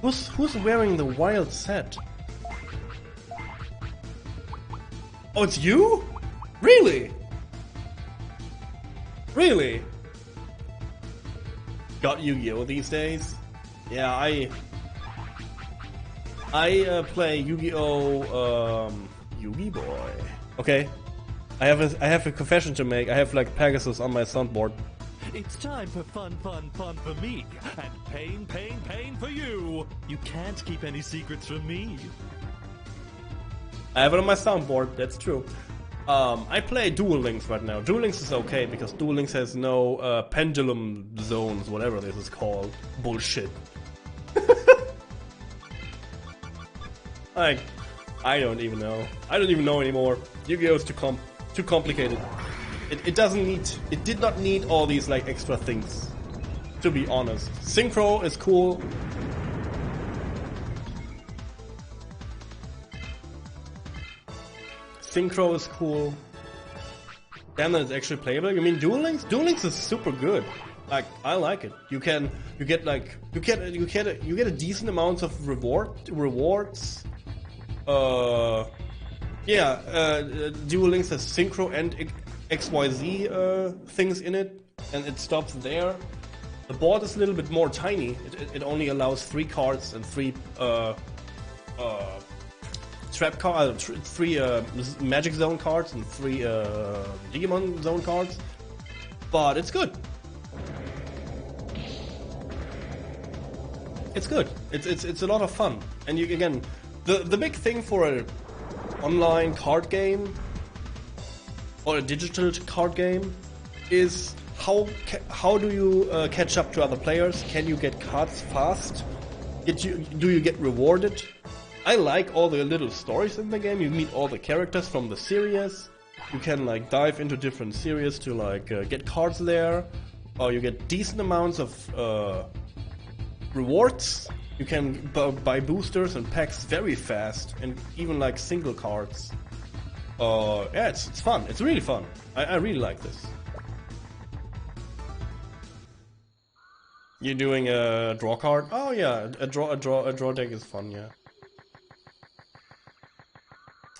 Who's wearing the wild set? Oh, it's you? Really? Really? Got Yu-Gi-Oh these days? Yeah, I play Yu-Gi-Oh Yu-Gi Boy. Okay. I have a confession to make. I have like Pegasus on my soundboard. It's time for fun for me, and pain for you. You can't keep any secrets from me. I have it on my soundboard, that's true. I play Duel Links right now. Duel Links is okay because Duel Links has no pendulum zones, whatever this is called. Bullshit. I don't even know. I don't even know anymore. Yu-Gi-Oh is too complicated. It doesn't need. It did not need all these like extra things. To be honest, Synchro is cool. Synchro is cool. Damn, that it's actually playable. You mean Duel Links? Duel Links is super good. Like I like it. You get a decent amount of rewards. Duel Links has Synchro and XYZ things in it, and it stops there. The board is a little bit more tiny. It only allows 3 cards and 3 trap cards, 3 Magic Zone cards and 3 Digimon Zone cards, but it's good. It's good. It's a lot of fun, and you again, the big thing for an online card game or a digital card game is how do you catch up to other players? Can you get cards fast? Do you get rewarded? I like all the little stories in the game. You meet all the characters from the series. You can like dive into different series to like get cards there, or you get decent amounts of rewards. You can buy boosters and packs very fast, and even like single cards. Yeah, it's fun. It's really fun. I really like this. You're doing a draw card? Oh yeah, a draw deck is fun. Yeah.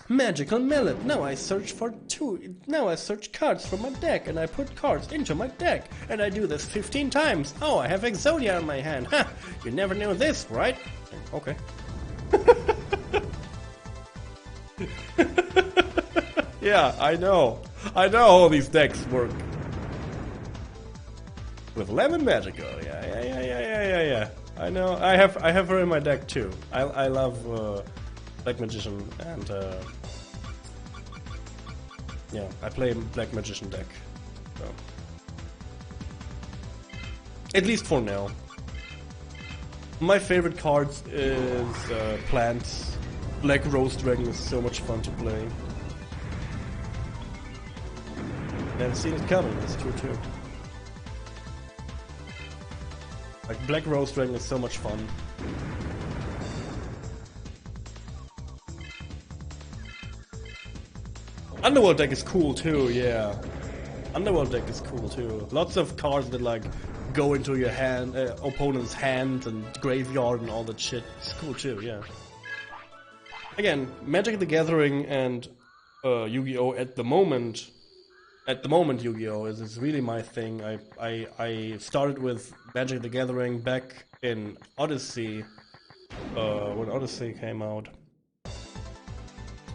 Magical Mallet. Now I search cards from my deck, and I put cards into my deck, and I do this 15 times. Oh, I have Exodia in my hand. Ha! You never knew this, right? Okay. Yeah, I know how these decks work. With Lemon Magico, yeah. I know. I have her in my deck too. I love Black Magician, and yeah, I play Black Magician deck. So. At least for now. My favorite cards is Plants. Black Rose Dragon is so much fun to play. Never seen it coming, that's true too. Like Black Rose Dragon is so much fun. Underworld deck is cool too, yeah. Underworld deck is cool too. Lots of cards that like go into your hand, opponent's hand and graveyard and all that shit. It's cool too, yeah. Again, Magic the Gathering and Yu-Gi-Oh! At the moment Yu-Gi-Oh! is really my thing. I started with Magic the Gathering back in Odyssey, when Odyssey came out.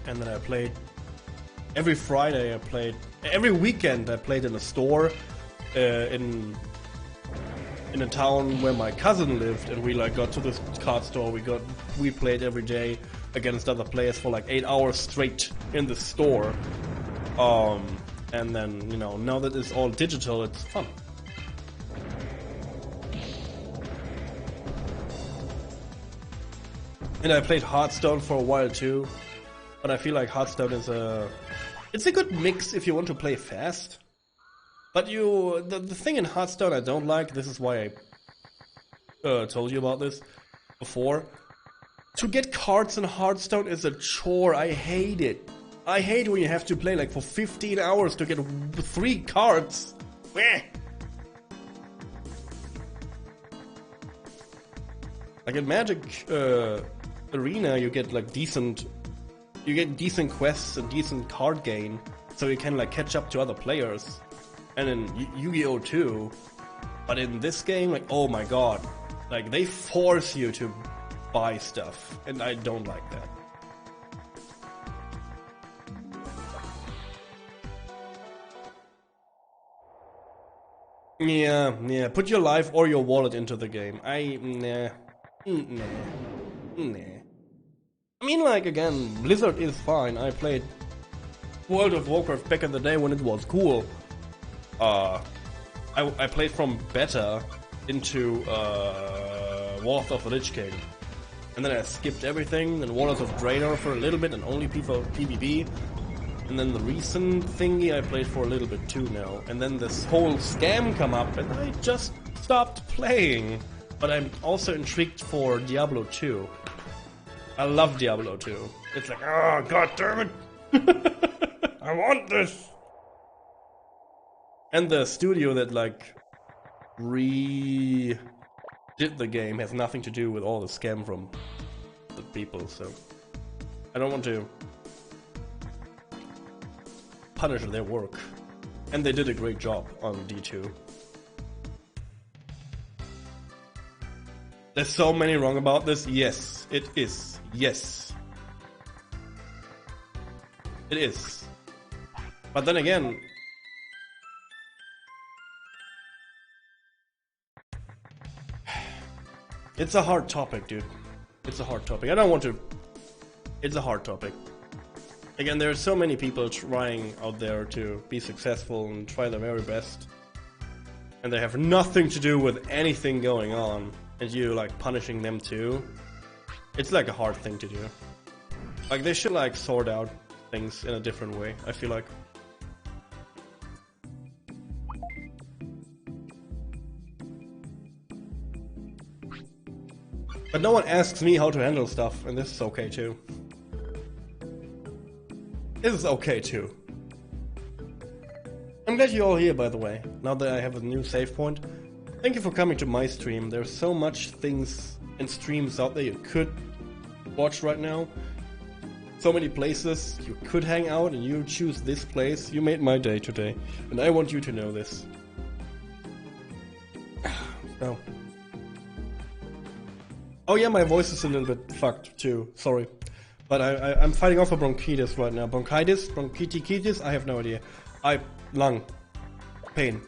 And then I played every Friday, every weekend I played in a store in a town where my cousin lived, and we like got to this card store, we played every day against other players for like 8 hours straight in the store. And then, you know, now that it's all digital, it's fun. And I played Hearthstone for a while too, but I feel like Hearthstone is it's a good mix if you want to play fast. But the thing in Hearthstone I don't like, this is why I told you about this before. To get cards in Hearthstone is a chore. I hate it. I hate when you have to play like for 15 hours to get 3 cards. Like in Magic Arena, you get like decent quests and decent card gain, so you can like catch up to other players. And in Yu-Gi-Oh! Too. But in this game, like, oh my god, like they force you to buy stuff, and I don't like that. Yeah, put your life or your wallet into the game. Nah. I mean, like, again, Blizzard is fine. I played World of Warcraft back in the day when it was cool. I played from beta into Wrath of the Lich King. And then I skipped everything, and Waters of Draenor for a little bit, and only PvP. And then the recent thingy I played for a little bit too now. And then this whole scam come up, and I just stopped playing. But I'm also intrigued for Diablo 2. I love Diablo 2. It's like, oh, god damn it! I want this! And the studio that, like, did the game has nothing to do with all the scam from the people, so I don't want to punish their work. And they did a great job on D2. There's so many wrong about this. Yes, it is. Yes. It is. But then again, it's a hard topic, dude. It's a hard topic. I don't want to... It's a hard topic. Again, there are so many people trying out there to be successful and try their very best. And they have nothing to do with anything going on. And you, like, punishing them too. It's like a hard thing to do. Like, they should, like, sort out things in a different way, I feel like. But no one asks me how to handle stuff, and this is okay too. This is okay too. I'm glad you're all here, by the way, now that I have a new save point. Thank you for coming to my stream. There's so much things and streams out there you could watch right now. So many places you could hang out, and you choose this place. You made my day today, and I want you to know this. So. Oh yeah, my voice is a little bit fucked too, sorry. But I'm fighting off a bronchitis right now. Bronchitis, I have no idea. Lung pain.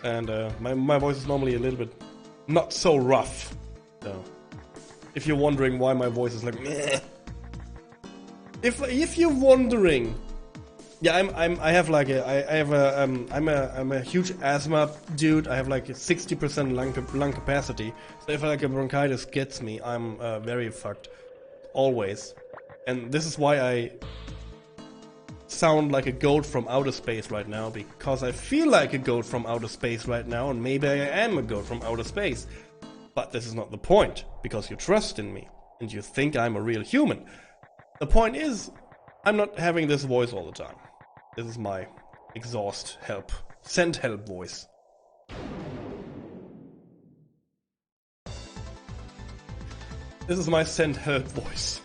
And my voice is normally a little bit not so rough. So, if you're wondering why my voice is like meh. If you're wondering, yeah, I'm a huge asthma dude. I have like a 60% lung capacity. So if like a bronchitis gets me, I'm very fucked, always. And this is why I sound like a goat from outer space right now, because I feel like a goat from outer space right now, and maybe I am a goat from outer space. But this is not the point, because you trust in me, and you think I'm a real human. The point is, I'm not having this voice all the time. This is my exhaust help, send help voice. This is my send help voice.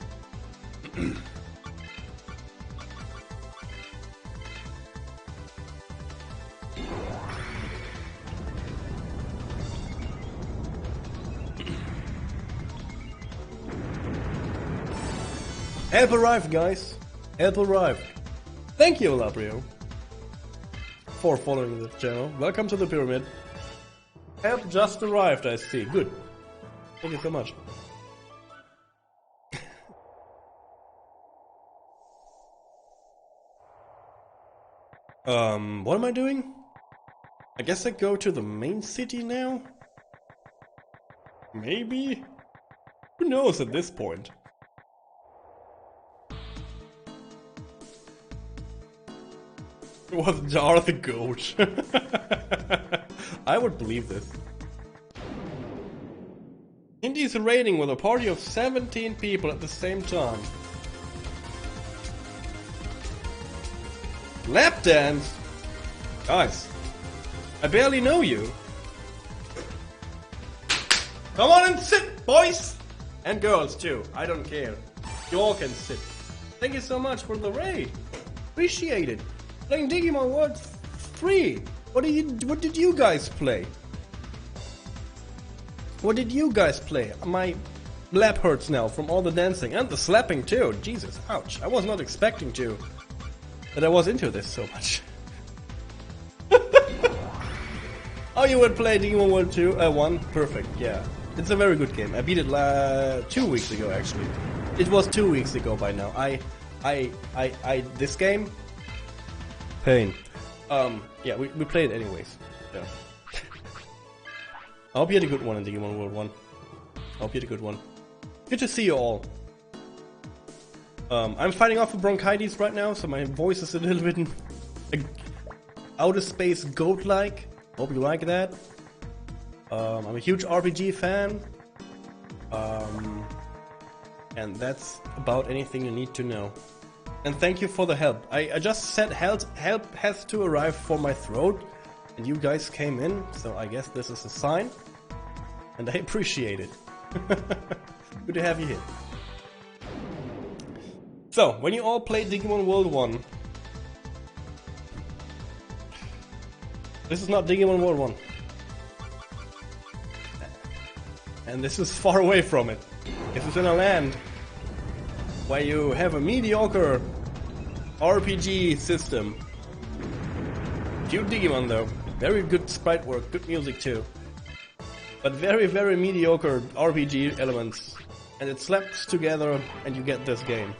Help arrived, guys. Help arrived. Thank you, Labrio, for following the channel. Welcome to the pyramid. Help just arrived, I see. Good. Thank you so much. What am I doing? I guess I go to the main city now? Maybe? Who knows at this point? It was Jar the Goat. I would believe this. Indy's raiding with a party of 17 people at the same time. Lap dance? Guys, I barely know you. Come on and sit, boys! And girls too, I don't care. You all can sit. Thank you so much for the raid. Appreciate it. Playing Digimon World 3. What did you guys play? What did you guys play? My lap hurts now from all the dancing and the slapping too. Jesus, ouch. I was not expecting to. That I was into this so much. Oh, you would play Digimon World 1? Perfect, yeah. It's a very good game. I beat it 2 weeks ago, actually. It was 2 weeks ago by now. This game? Pain. Yeah, we played it anyways. Yeah. I hope you had a good one in Digimon World 1. I hope you had a good one. Good to see you all. I'm fighting off with bronchitis right now, so my voice is a little bit outer space goat-like. Hope you like that. I'm a huge RPG fan. And that's about anything you need to know. And thank you for the help. I just said help has to arrive for my throat, and you guys came in, so I guess this is a sign. And I appreciate it. Good to have you here. So, when you all played Digimon World 1, this is not Digimon World 1. And this is far away from it. This is in a land where you have a mediocre RPG system. Cute Digimon though. Very good sprite work, good music too. But very, very mediocre RPG elements. And it slaps together and you get this game.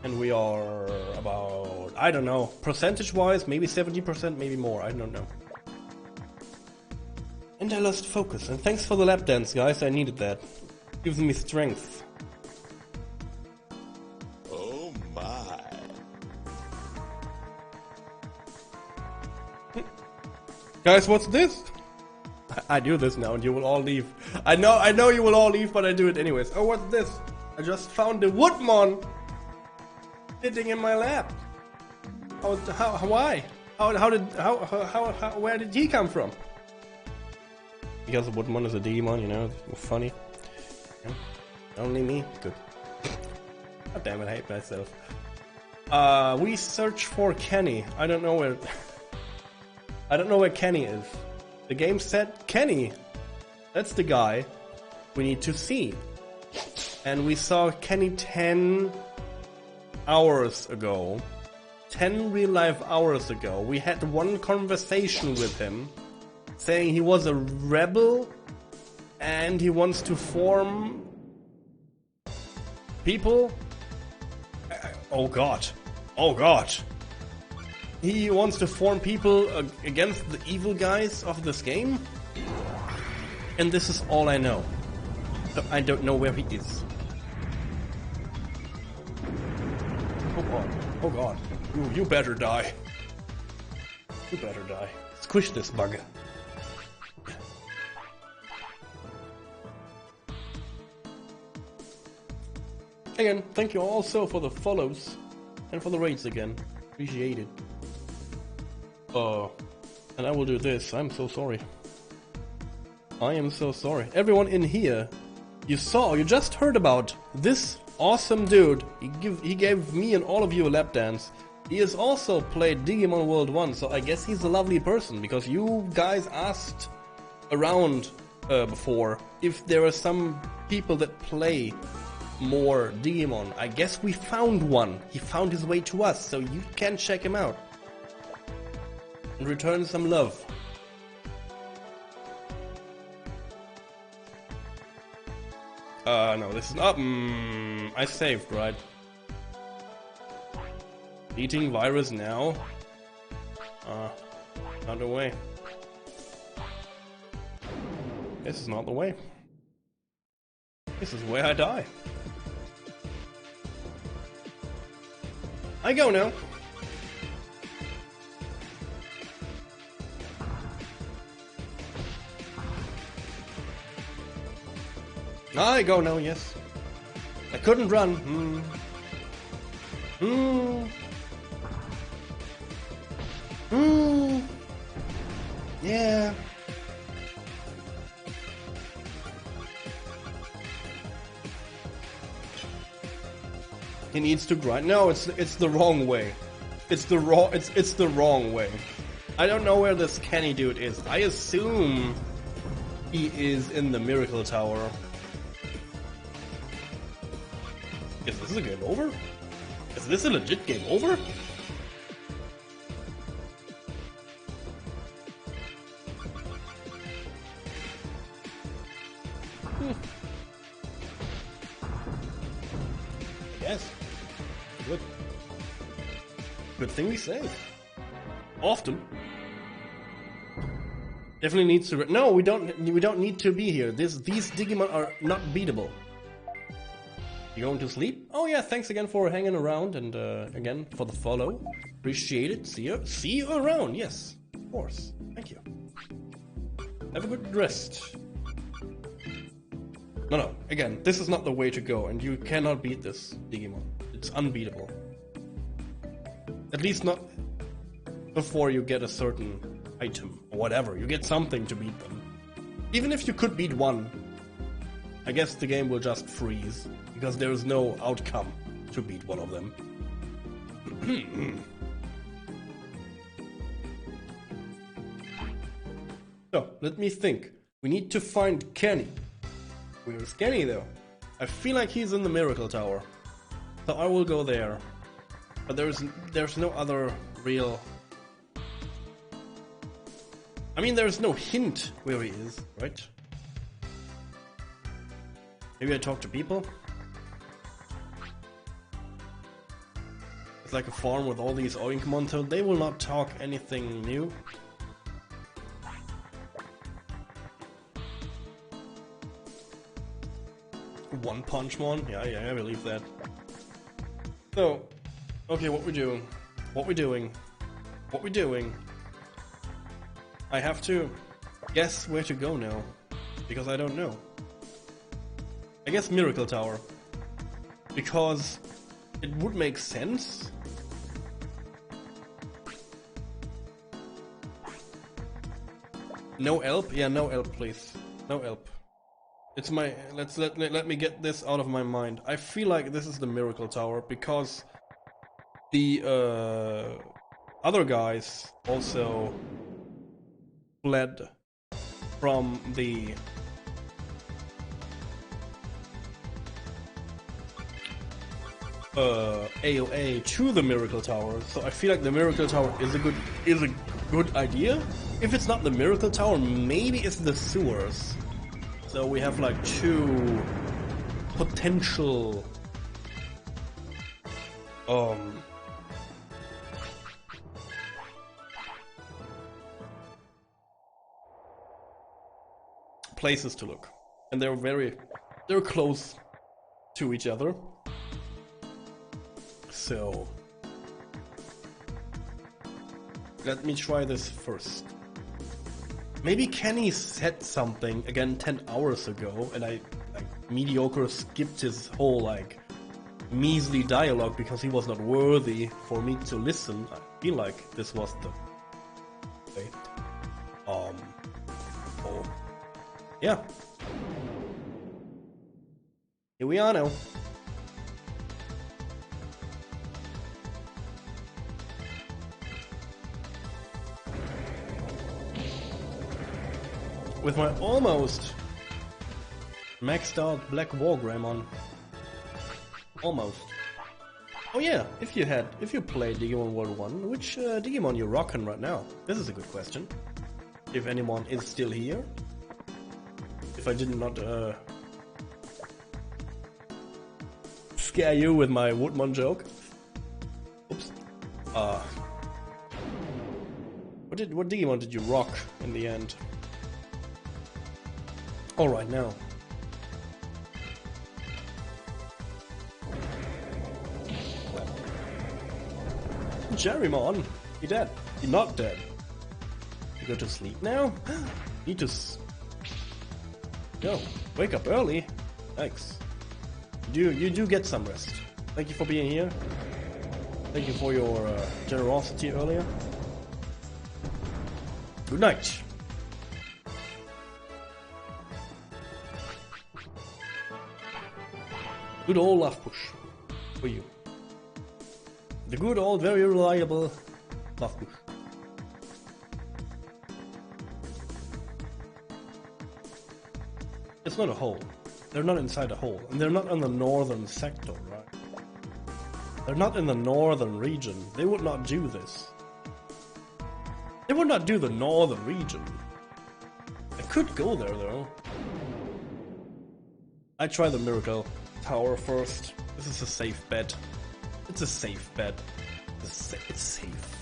And we are about, I don't know, percentage-wise, maybe 70%, maybe more, I don't know. And I lost focus. And thanks for the lap dance, guys, I needed that. Gives me strength. Oh my. Guys, what's this? I do this now and you will all leave. I know you will all leave, but I do it anyways. Oh, what's this? I just found the Woodmon sitting in my lap. Why? Where did he come from? Because the Woodmon is a Digimon, you know, it's funny. Yeah. Only me? Good. God damn it, I hate myself. We search for Kenny. I don't know where Kenny is. The game said Kenny. That's the guy we need to see. And we saw Kenny 10 hours ago. 10 real life hours ago. We had one conversation with him saying he was a rebel and he wants to form people. Oh god. Oh god. He wants to form people against the evil guys of this game. And this is all I know. I don't know where he is. Oh god. Oh god. You better die. You better die. Squish this bugger. Again, thank you also for the follows and for the raids again. Appreciate it. And I will do this. I'm so sorry. I am so sorry. Everyone in here, you just heard about this awesome dude. He gave me and all of you a lap dance. He has also played Digimon World 1, so I guess he's a lovely person, because you guys asked around before if there are some people that play more Digimon. I guess we found one. He found his way to us, so you can check him out. And return some love. No, this is not. I saved, right? Eating virus now? Not the way. This is not the way. This is where I die. I go now. I go now, yes. I couldn't run. Yeah. He needs to grind. No, it's the wrong way. It's the wrong way. I don't know where this Kenny dude is. I assume he is in the Miracle Tower. Is this a game over? Is this a legit game over? Yes. Good. Good thing we save. Often. Definitely needs to. No, we don't need to be here. These Digimon are not beatable. You going to sleep? Oh yeah, thanks again for hanging around and again for the follow. Appreciate it. See you around. Yes, of course. Thank you. Have a good rest. No. Again, this is not the way to go, and you cannot beat this Digimon. It's unbeatable. At least not before you get a certain item or whatever. You get something to beat them. Even if you could beat one, I guess the game will just freeze because there is no outcome to beat one of them. So, let me think. We need to find Kenny. Where's Kenny though? I feel like he's in the Miracle Tower. So I will go there. But there's no other real... I mean, there's no hint where he is, right? Maybe I talk to people? It's like a farm with all these Oinkmon, so they will not talk anything new. One Punchmon? Yeah, I believe that. So, okay, what we doing? What we doing? What we doing? I have to guess where to go now, because I don't know. I guess Miracle Tower, because it would make sense. No help? Yeah, no help, please. No help. It's my... Let me get this out of my mind. I feel like this is the Miracle Tower, because the other guys also fled from the AOA to the Miracle Tower, so I feel like the Miracle Tower is a good idea. If it's not the Miracle Tower, maybe it's the sewers. So we have like two potential places to look, and they're close to each other. So let me try this first. Maybe Kenny said something again 10 hours ago, and I mediocre skipped his whole like measly dialogue because he was not worthy for me to listen. I feel like this was the okay. Oh yeah. Here we are now. With my almost maxed out Black Wargreymon. Almost. Oh yeah, if you played Digimon World 1, which Digimon you rockin' right now? This is a good question. If anyone is still here. If I did not scare you with my Woodmon joke. Oops. What Digimon did you rock in the end? Alright, now. Jerrymon! He dead. He not dead. You go to sleep now? Need to go. Wake up early. Thanks. You do get some rest. Thank you for being here. Thank you for your generosity earlier. Good night. Good old love push for you. The good old, very reliable love bush. It's not a hole. They're not inside a hole. And they're not in the northern sector, right? They're not in the northern region. They would not do this. They would not do the northern region. I could go there, though. I try the Miracle Tower first. This is a safe bet. It's a safe bet. It's safe. It's safe.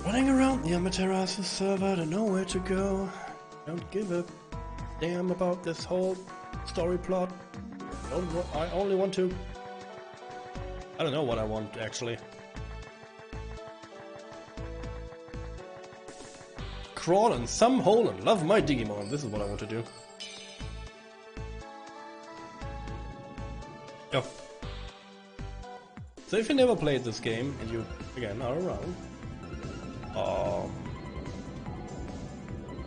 Running around the Amaterasu server, don't know where to go. Don't give a damn about this whole story plot. I only want to... I don't know what I want, actually. Crawl in some hole and love my Digimon. This is what I want to do. Yo. So if you never played this game, and you, again, are around...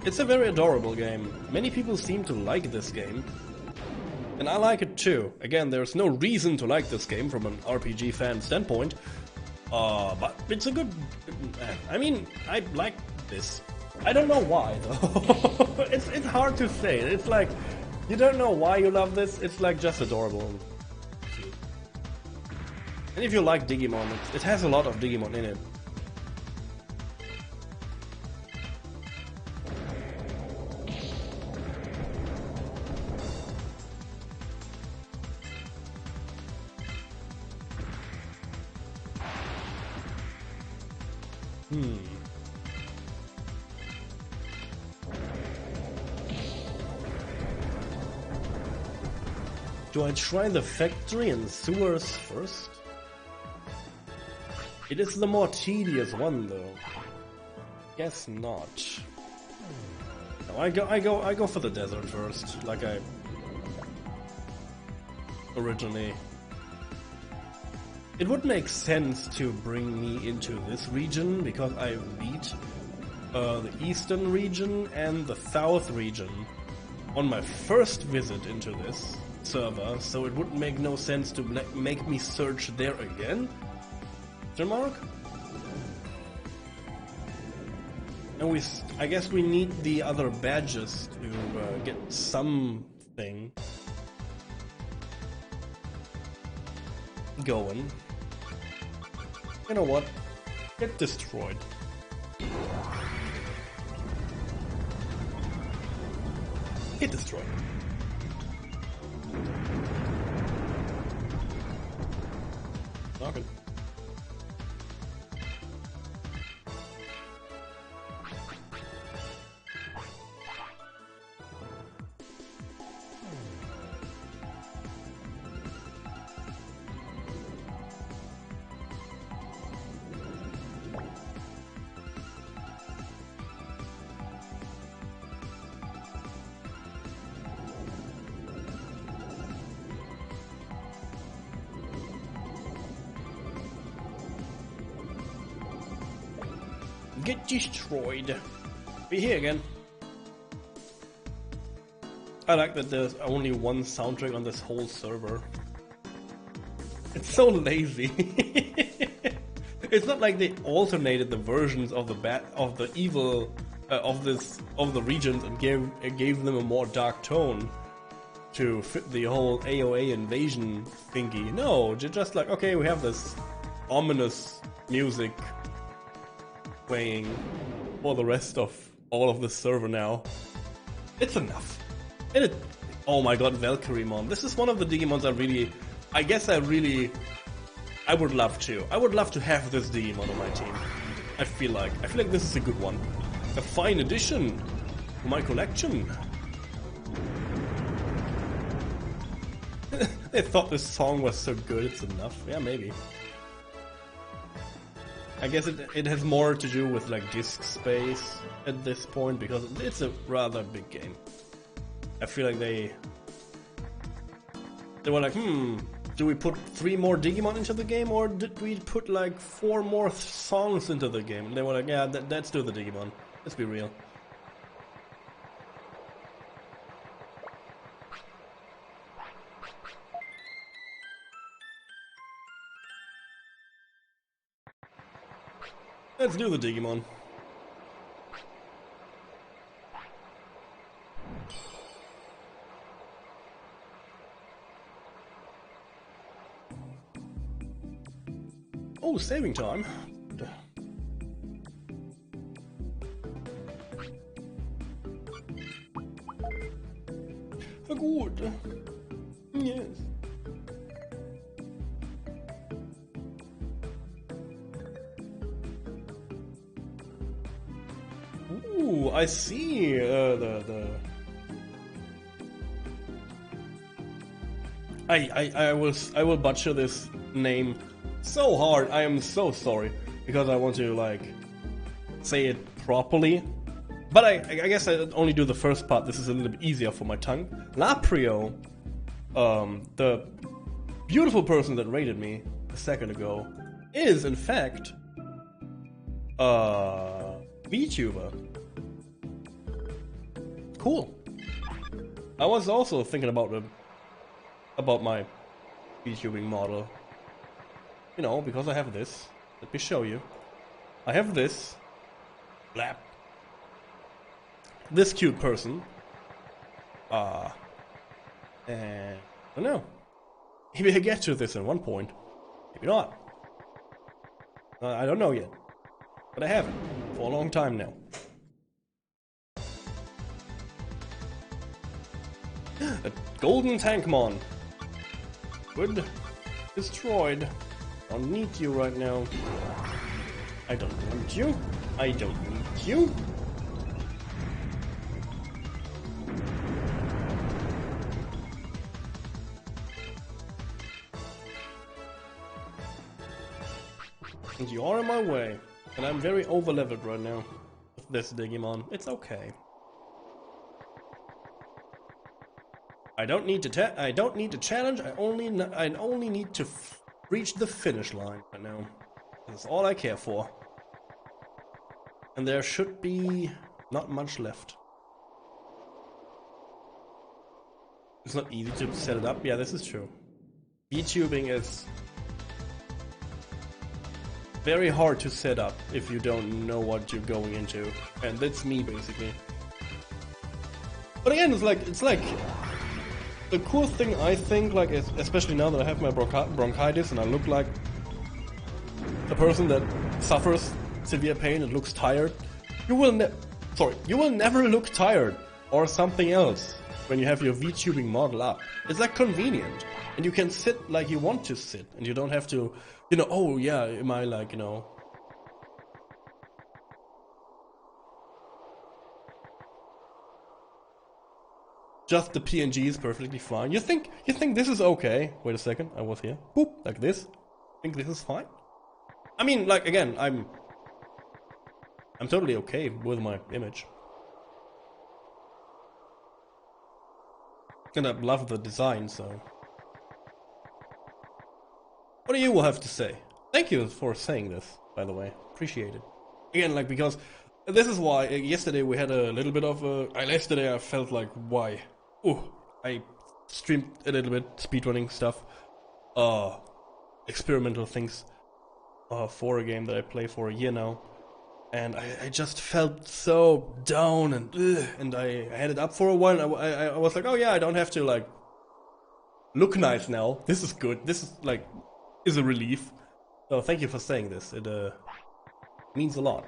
it's a very adorable game. Many people seem to like this game. And I like it too. Again, there's no reason to like this game from an RPG fan standpoint. But it's a good... I mean, I like this. I don't know why, though. It's hard to say. It's like, you don't know why you love this. It's like just adorable and cute. And if you like Digimon, it has a lot of Digimon in it. Do I try the factory and sewers first? It is the more tedious one, though. Guess not. No, I go for the desert first, like I originally. It would make sense to bring me into this region because I beat the eastern region and the south region on my first visit into this server, so it would make no sense to make me search there again. Mark? And I guess we need the other badges to get something going. You know what? Get destroyed. Get destroyed. Talking. Get destroyed. Be here again. I like that there's only one soundtrack on this whole server. It's so lazy. It's not like they alternated the versions of the evil of the regions and gave them a more dark tone to fit the whole AOA invasion thingy. No, they're just like, okay, we have this ominous music playing for the rest of all of the server now. It's enough. And Oh my god, Valkyremon. This is one of the Digimons I would love to. I would love to have this Digimon on my team. I feel like this is a good one. A fine addition to my collection. They thought this song was so good it's enough. Yeah, maybe. I guess it has more to do with like disk space at this point because it's a rather big game. I feel like they were like, do we put 3 more Digimon into the game or did we put like 4 more songs into the game? And they were like, yeah, let's do the Digimon. Let's be real. Let's do the Digimon. Oh, saving time. Good. Yes. Ooh, I see. I will butcher this name so hard. I am so sorry because I want to like say it properly. But I guess I only do the first part. This is a little bit easier for my tongue. Laprio, the beautiful person that rated me a second ago, is in fact a VTuber. Cool. I was also thinking about my VTubing model. You know, because I have this. Let me show you. I have this. Blap. This cute person. And I don't know. Maybe I get to this at one point. Maybe not. I don't know yet. But I haven't for a long time now. A golden Tankmon. Good. Destroyed. Don't need you right now. I don't want you. I don't need you. And you are in my way. And I'm very over-leveled right now with this Digimon. It's okay. I don't need to challenge. I only need to reach the finish line right now. That's all I care for. And there should be not much left. It's not easy to set it up. Yeah, this is true. VTubing is very hard to set up if you don't know what you're going into. And that's me basically. But again, it's like the cool thing I think, like, especially now that I have my bronchitis and I look like a person that suffers severe pain and looks tired, you will never look tired or something else when you have your VTubing model up. It's like convenient, and you can sit like you want to sit, and you don't have to, you know, oh yeah, am I like, you know, just the PNG is perfectly fine. You think this is okay? Wait a second, I was here. Boop, like this. Think this is fine? I mean, like, again, I'm totally okay with my image. And I love the design, so. What do you have to say? Thank you for saying this, by the way. Appreciate it. Again, like, because this is why yesterday we had a little bit of a. Yesterday I felt like, why? Oh, I streamed a little bit speedrunning stuff, experimental things, for a game that I play for a year now, and I just felt so down and I had it up for a while. I was like, oh yeah, I don't have to like look nice now. This is good. This is like is a relief. So thank you for saying this. It means a lot.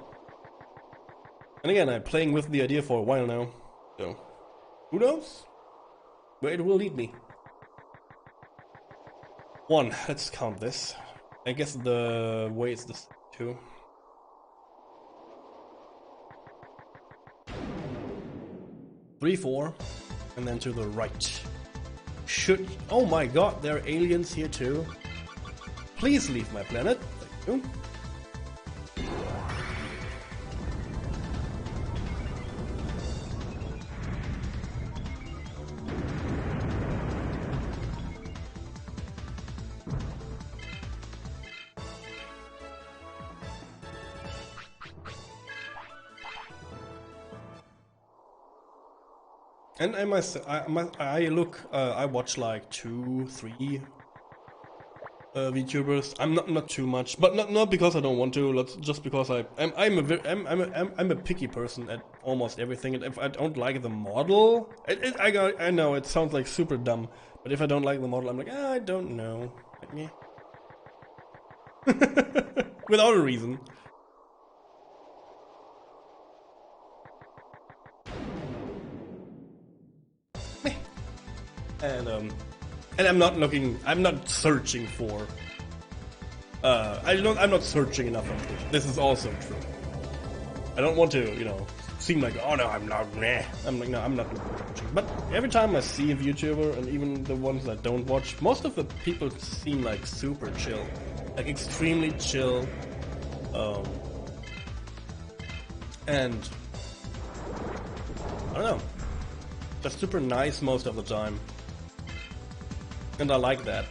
And again, I'm playing with the idea for a while now, so who knows? where it will lead me. 1, let's count this. I guess the way is this 2. 3, 4, and then to the right. Oh my god, there are aliens here too. Please leave my planet. Thank you. And I watch like 2, 3 VTubers. I'm not too much, but not because I don't want to. Just because I'm a picky person at almost everything. And if I don't like the model, I know it sounds like super dumb, but if I don't like the model, I'm like, I don't know, like, yeah. Without a reason. And I'm not searching for, I'm not searching enough on Twitch. This is also true. I don't want to, seem like, oh no, I'm not, meh. I'm like, no, I'm not watching. But every time I see a VTuber, and even the ones that don't watch, most of the people seem like super chill. Like extremely chill. And, I don't know. Just super nice most of the time. And I like that.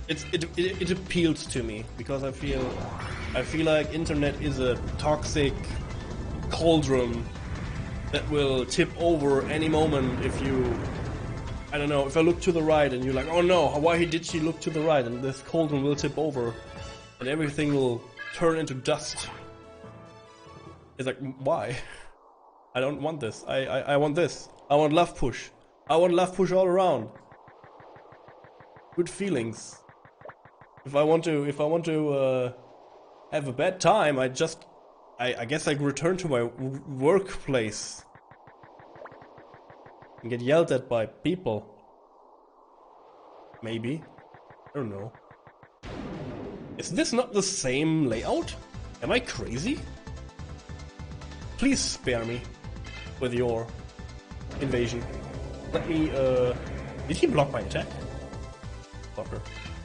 It appeals to me because I feel like internet is a toxic cauldron that will tip over any moment if you, I don't know, if I look to the right and you're like, oh no, why did she look to the right? And this cauldron will tip over and everything will turn into dust. It's like, why? I don't want this. I want this. I want love push. I want love push all around. Good feelings. If I want to have a bad time, I guess I return to my workplace and get yelled at by people. Maybe. I don't know. Is this not the same layout? Am I crazy? Please spare me with your invasion. Let me, did he block my attack? Fucker.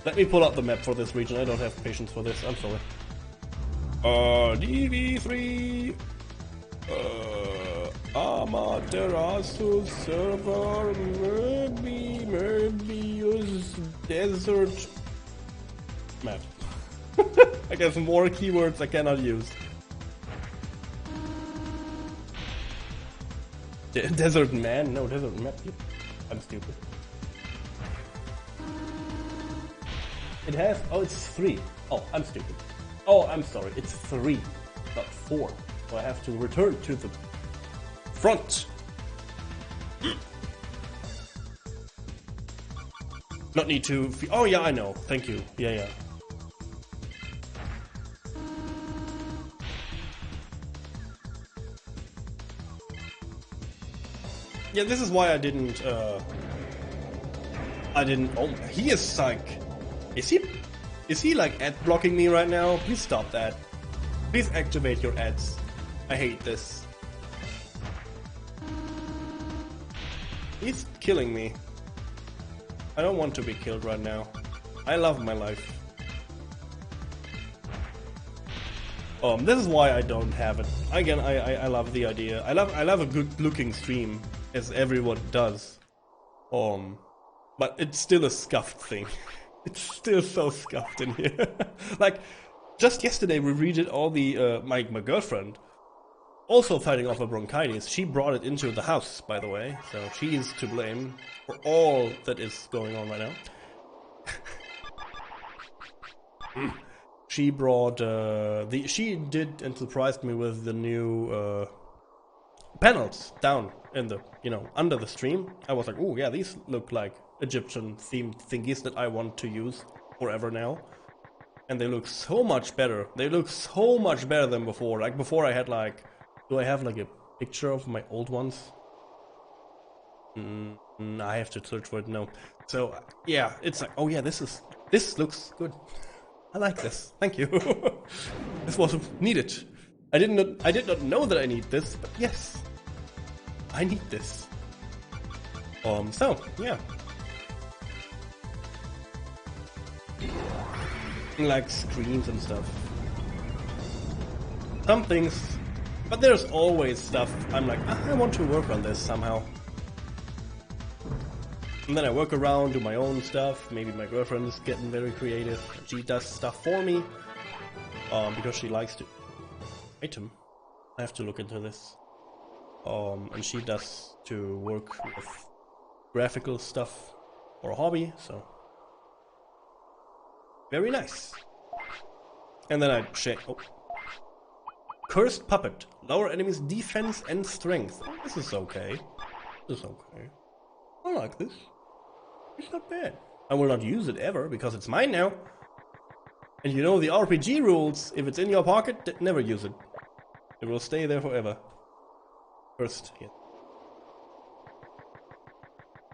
Let me pull out the map for this region. I don't have patience for this. I'm sorry. DV3. Amaterasu server. Merbius desert map. I guess more keywords I cannot use. Desert man? No, desert map. I'm stupid. It has... Oh, it's 3. Oh, I'm stupid. Oh, I'm sorry. It's 3, not 4. So I have to return to the front. Not need to... Oh, yeah, I know. Thank you. Yeah. Yeah, this is why I didn't... Oh, he is psych. Is he like ad blocking me right now? Please stop that. Please activate your ads. I hate this. He's killing me. I don't want to be killed right now. I love my life. This is why I don't have it. Again, I love the idea. I love a good looking stream, as everyone does. But it's still a scuffed thing. It's still so scuffed in here. Like, just yesterday we redid all the, my girlfriend, also fighting off a bronchitis. She brought it into the house, by the way, so she is to blame for all that is going on right now. She brought, she did and surprised me with the new, panels down in the, under the stream. I was like, oh yeah, these look like Egyptian themed thingies that I want to use forever now. And they look so much better. They look so much better than before. Like before I had like, do I have like a picture of my old ones? I have to search for it now. So yeah, it's like, oh yeah, this looks good. I like this. Thank you. This was needed. I did not know that I need this, but yes, I need this. So yeah, like screens and stuff. Some things, but there's always stuff. I'm like, I want to work on this somehow. And then I work around, do my own stuff. Maybe my girlfriend is getting very creative. She does stuff for me. Because she likes to... Item. I have to look into this. And she does to work with graphical stuff for a hobby, so... Very nice. And then I shake... Oh. Cursed Puppet. Lower enemies' defense and strength. Oh, this is okay. This is okay. I like this. It's not bad. I will not use it ever, because it's mine now. And you know the RPG rules. If it's in your pocket, never use it. It will stay there forever. First, yeah.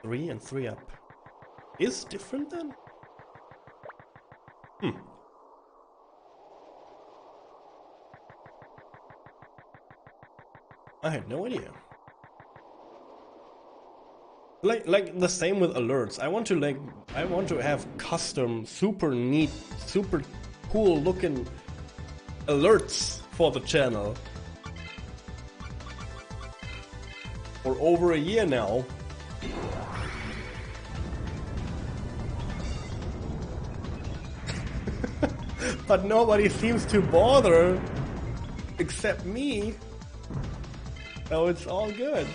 3 and 3 up. Is different then? I had no idea. Like the same with alerts. I want to have custom, super neat, super cool looking alerts for the channel. For over a year now. But nobody seems to bother except me. So it's all good.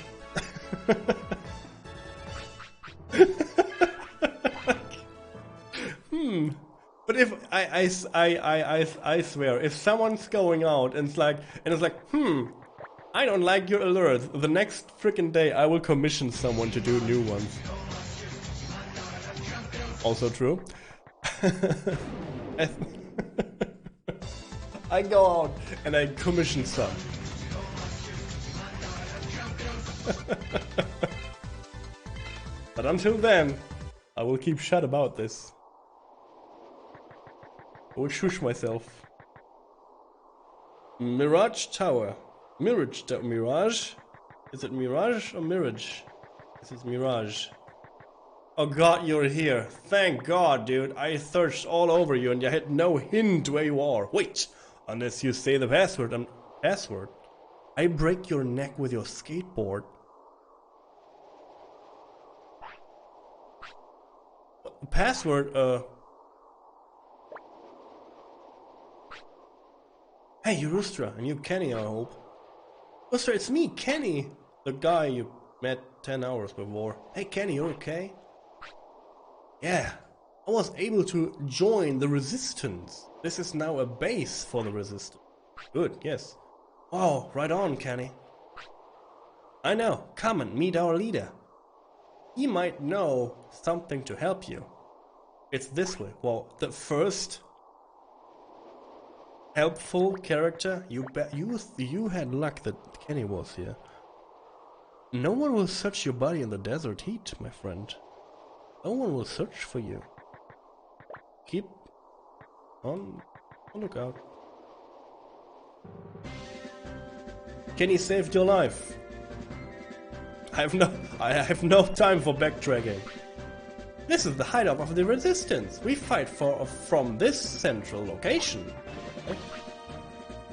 But if I swear, if someone's going out and it's like, I don't like your alert, the next freaking day I will commission someone to do new ones. Also true. I go out and I commission some. But until then, I will keep shut about this. I will shush myself. Mirage Tower. Mirage? Is it Mirage or Mirage? This is Mirage. Oh god, you're here. Thank god, dude. I searched all over you and I had no hint where you are. Wait, unless you say the password. Password? I break your neck with your skateboard. Password, Hey, you're Ustra, and you Kenny, I hope. Ustra, it's me, Kenny! The guy you met 10 hours before. Hey, Kenny, you okay? Yeah, I was able to join the Resistance. This is now a base for the Resistance. Good, yes. Oh, right on, Kenny. I know, come and meet our leader. He might know something to help you. It's this way. Well, the first helpful character, you had luck that Kenny was here. No one will search your body in the desert heat, my friend. No one will search for you. Keep on lookout. Kenny saved your life. I have no time for backtracking. This is the hideout of the Resistance. We fight from this central location.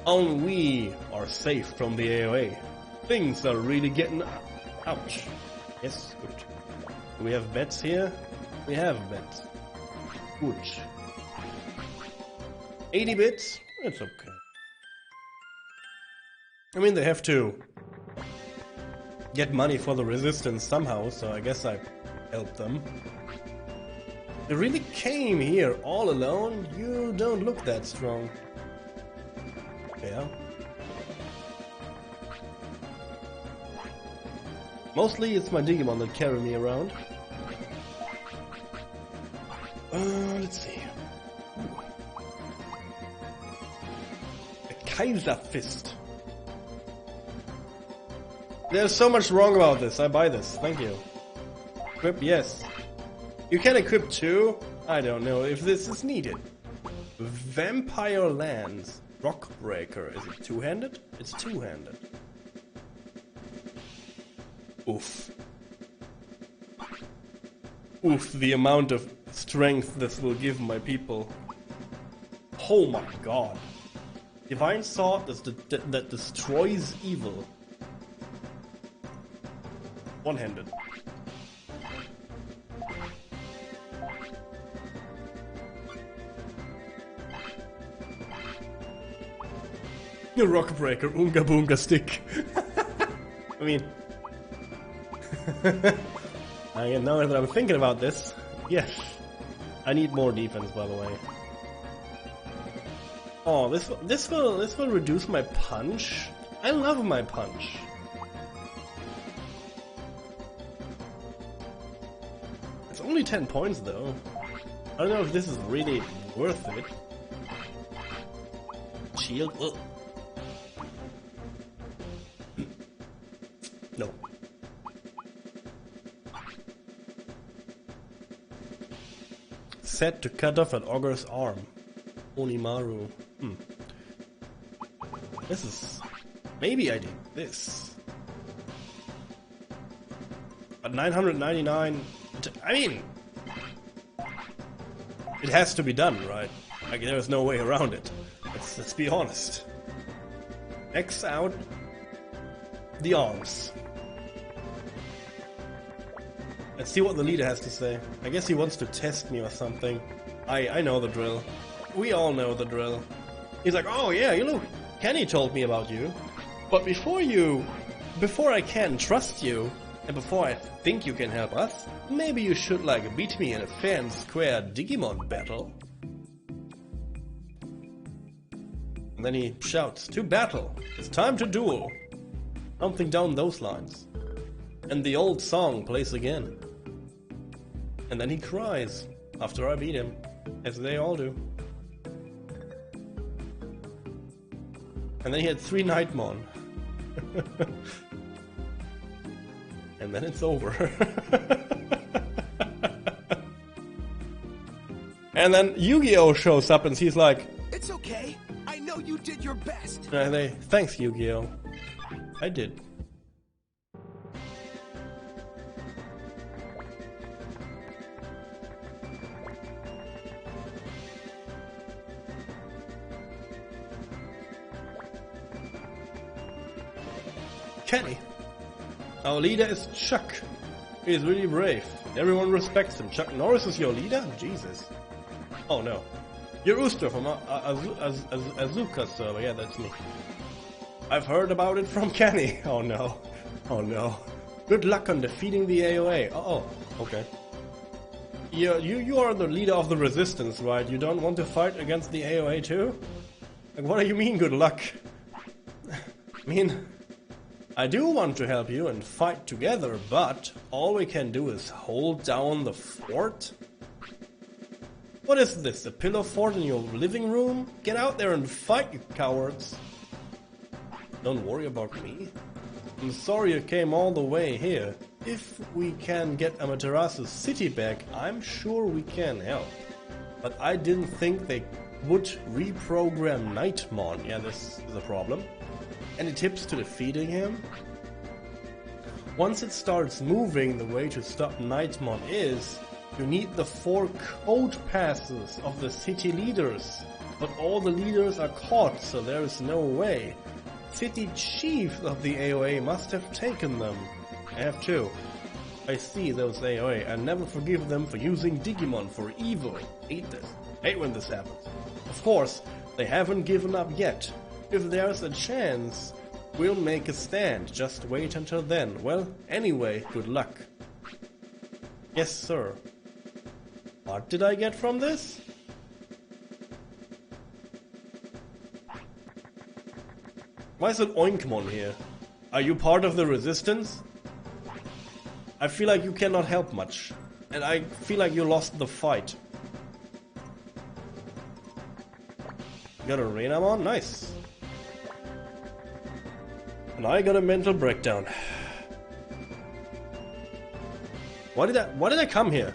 Only we are safe from the AOA. Things are really getting... Ouch. Yes, good. Do we have bets here? We have bets. Good. 80 bits? That's okay. I mean, they have to get money for the Resistance somehow, so I guess I helped them. They really came here all alone? You don't look that strong. Yeah. Mostly it's my Digimon that carry me around. Let's see. A Kaiser Fist. There's so much wrong about this. I buy this. Thank you. Equip, yes. You can equip 2? I don't know if this is needed. Vampire Lance. Rockbreaker. Is it two-handed? It's two-handed. Oof. Oof, the amount of strength this will give my people. Oh my god. Divine Sword that destroys evil. One-handed. Rockbreaker, Unga Boonga Stick. I mean... now that I'm thinking about this, yes. I need more defense, by the way. Oh, this will reduce my punch. I love my punch. It's only 10 points though. I don't know if this is really worth it. Shield. Ugh. No. Set to cut off an ogre's arm. Onimaru. This is... Maybe I did this. But 999... I mean... It has to be done, right? Like, there's no way around it. Let's be honest. X out the arms. Let's see what the leader has to say. I guess he wants to test me or something. I know the drill. We all know the drill. He's like, oh yeah, you look, Kenny told me about you. But before I can trust you, and before I think you can help us, maybe you should like beat me in a fair and square Digimon battle. And then he shouts, to battle! It's time to duel! Something down those lines. And the old song plays again. And then he cries, after I beat him, as they all do. And then he had 3 Nightmon. And then it's over. And then Yu-Gi-Oh! Shows up and he's like, it's okay, I know you did your best. Thanks Yu-Gi-Oh! I did. Kenny. Our leader is Chuck. He is really brave. Everyone respects him. Chuck Norris is your leader? Jesus. Oh no. You're Ustra from Azuka server. Yeah, that's me. I've heard about it from Kenny. Oh no. Oh no. Good luck on defeating the AOA. Oh, okay. You are the leader of the resistance, right? You don't want to fight against the AOA too? Like, what do you mean good luck? I mean... I do want to help you and fight together, but all we can do is hold down the fort? What is this, a pillow fort in your living room? Get out there and fight, you cowards! Don't worry about me. I'm sorry you came all the way here. If we can get Amaterasu's city back, I'm sure we can help. But I didn't think they would reprogram Nightmon. Yeah, this is a problem. Any tips to defeating him? Once it starts moving, the way to stop Nightmon is you need the 4 code passes of the city leaders. But all the leaders are caught, so there is no way. City chiefs of the AOA must have taken them. I have 2. I see those AOA. I never forgive them for using Digimon for evil. Hate this. Hate when this happens. Of course, they haven't given up yet. If there's a chance, we'll make a stand. Just wait until then. Well, anyway, good luck. Yes, sir. What did I get from this? Why is it Oinkmon here? Are you part of the resistance? I feel like you cannot help much. And I feel like you lost the fight. Got a Renamon? Nice. And I got a mental breakdown. Why did I come here?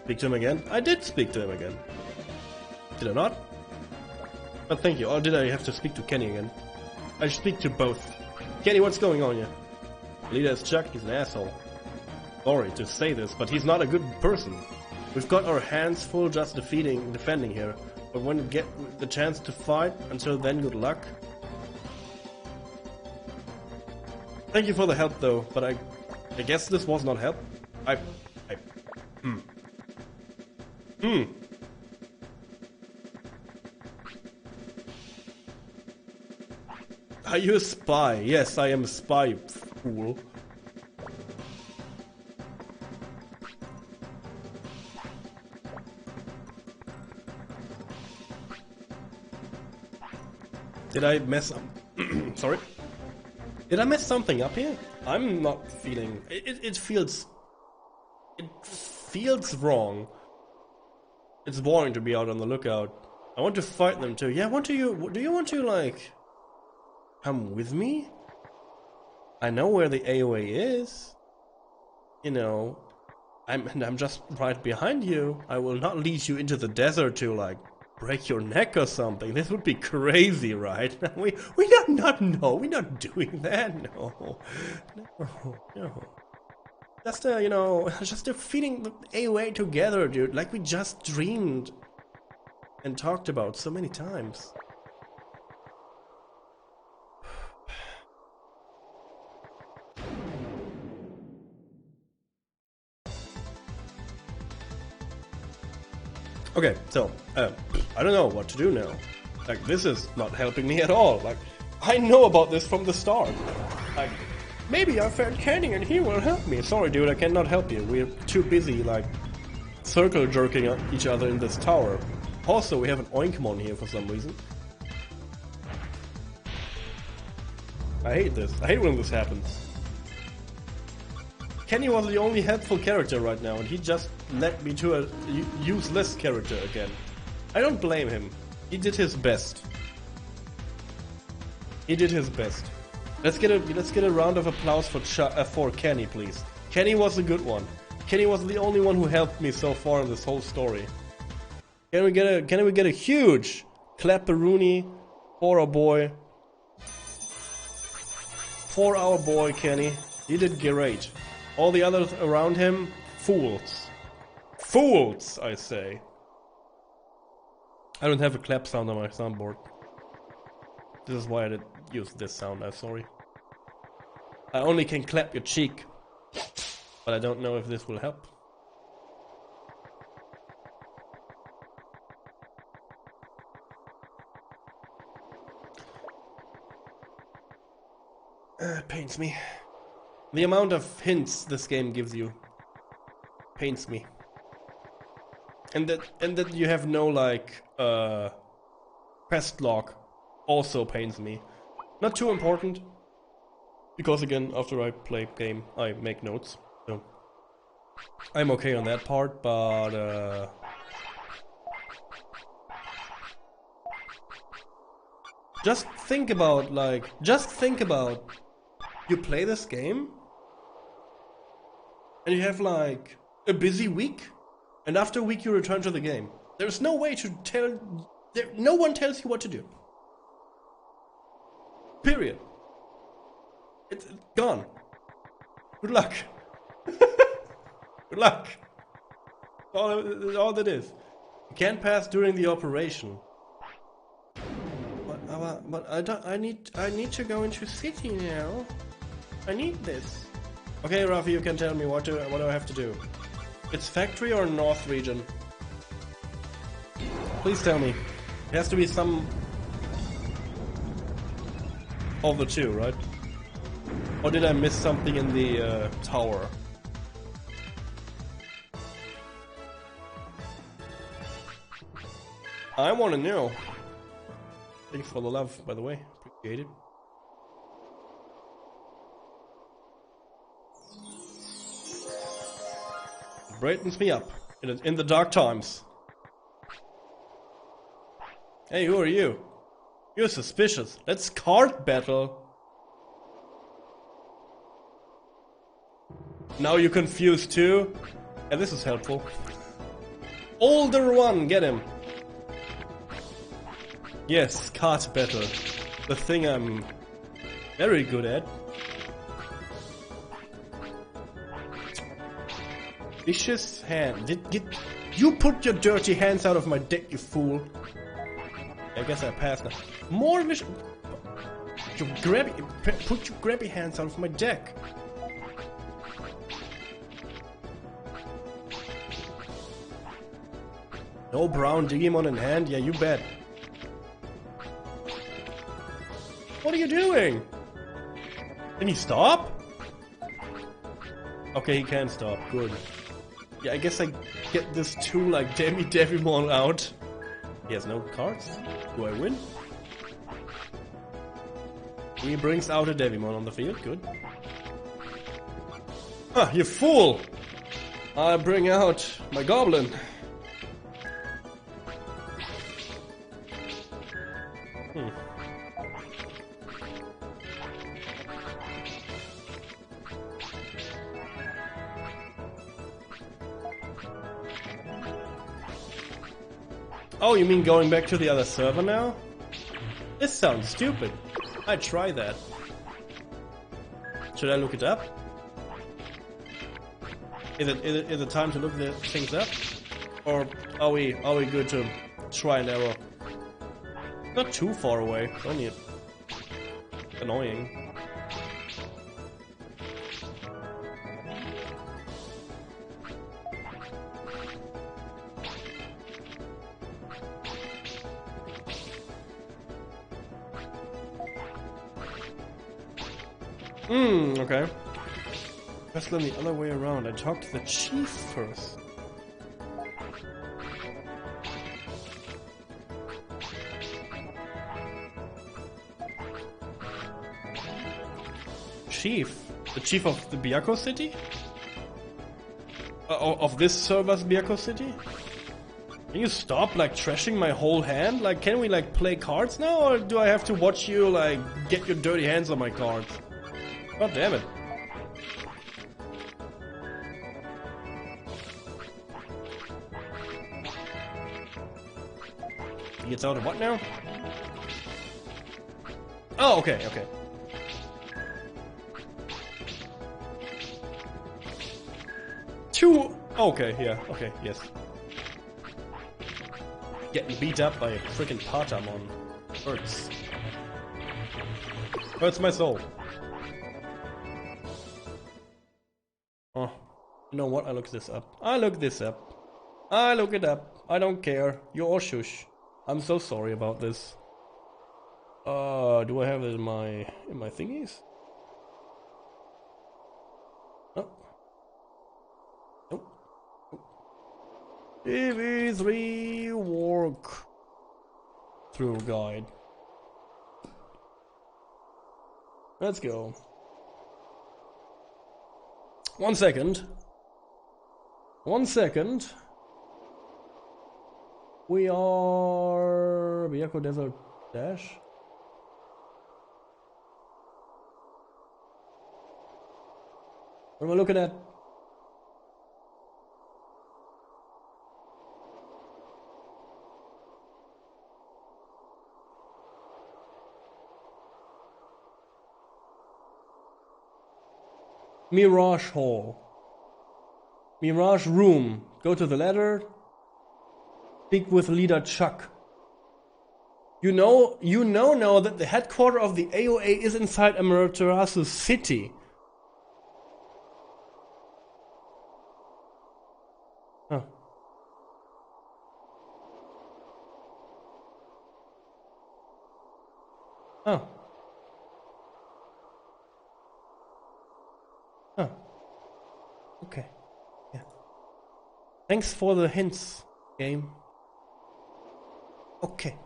Speak to him again? I did speak to him again. Did I not? But thank you. Or did I have to speak to Kenny again? I should speak to both. Kenny, what's going on here? The leader is Chuck, he's an asshole. Sorry to say this, but he's not a good person. We've got our hands full just defending here. But when we get the chance to fight, until then, good luck. Thank you for the help though, but I guess this was not help. Are you a spy? Yes, I am a spy, you fool. Did I mess up? Sorry? Did I mess something up here? I'm not feeling... It feels... It feels wrong. It's boring to be out on the lookout. I want to fight them too. Yeah, do you want to, like... come with me? I know where the AOA is. You know... I'm just right behind you. I will not lead you into the desert to, like... break your neck or something. This would be crazy, right? We're not doing that. No. Just defeating the AOA together, dude. Like we just dreamed and talked about so many times. Okay, so, I don't know what to do now. Like, this is not helping me at all. Like, I know about this from the start. Like, maybe I found Kenny and he will help me. Sorry, dude, I cannot help you. We're too busy, like, circle jerking each other in this tower. Also, we have an Oinkmon here for some reason. I hate this. I hate when this happens. Kenny was the only helpful character right now, and he just led me to a useless character again. I don't blame him. He did his best. He did his best. Let's get a round of applause for Kenny, please. Kenny was a good one. Kenny was the only one who helped me so far in this whole story. Can we get a huge clapperoonie for our boy? For our boy Kenny. He did great. All the others around him, fools. Fools, I say. I don't have a clap sound on my soundboard. This is why I did use this sound, I'm sorry. I only can clap your cheek. But I don't know if this will help. It pains me. The amount of hints this game gives you pains me. And that you have no, like, quest log also pains me. Not too important, because again, after I play game, I make notes. So I'm okay on that part, but just think about you play this game and you have like a busy week, and after a week you return to the game. There's no way to tell, no one tells you what to do. Period. It's gone. Good luck. Good luck. All that is. You can't pass during the operation. But I need to go into city now. I need this. Okay, Rafi, you can tell me what do I have to do. It's factory or north region? Please tell me. It has to be some of the two, right? Or did I miss something in the tower? I want to know. Thanks for the love, by the way. Appreciate it. Brightens me up in the dark times. Hey, who are you? You're suspicious. Let's card battle. Now you're confused too? Yeah, this is helpful. Older one, get him. Yes, card battle. The thing I'm very good at. Vicious hand. You put your dirty hands out of my deck, you fool. I guess I passed now. More vicious. Put your grabby hands out of my deck. No brown Digimon in hand? Yeah, you bet. What are you doing? Can he stop? Okay, he can stop. Good. Yeah, I guess I get this two like Devimon out. He has no cards. Do I win? He brings out a Devimon on the field. Good. Ah, you fool! I bring out my goblin. Oh, you mean going back to the other server now? This sounds stupid. I'd try that. Should I look it up? Is it time to look the things up? Or are we good to try and error? Not too far away, it's only annoying. Okay. Best than the other way around. I talked to the chief first. Chief? The chief of the Byakko City? Of this server's Byakko City? Can you stop like trashing my whole hand? Like, can we like play cards now, or do I have to watch you like get your dirty hands on my cards? God damn it. He gets out of what now? Oh, okay, okay. Two. Okay, yeah, okay, yes. Getting beat up by a freaking Patamon hurts. Hurts my soul. Oh, you know what? I look this up. I look this up. I look it up. I don't care. You're all shush. I'm so sorry about this. Do I have it in my thingies? Oh. Nope. TV3 work through guide. Let's go. 1 second. 1 second. We are Byakko Desert Dash. What am I looking at? Mirage Hall. Mirage Room. Go to the ladder. Speak with leader Chuck. You know now that the headquarters of the AOA is inside Amaterasu City. Huh. Oh. Oh. Okay. Yeah. Thanks for the hints, game. Okay.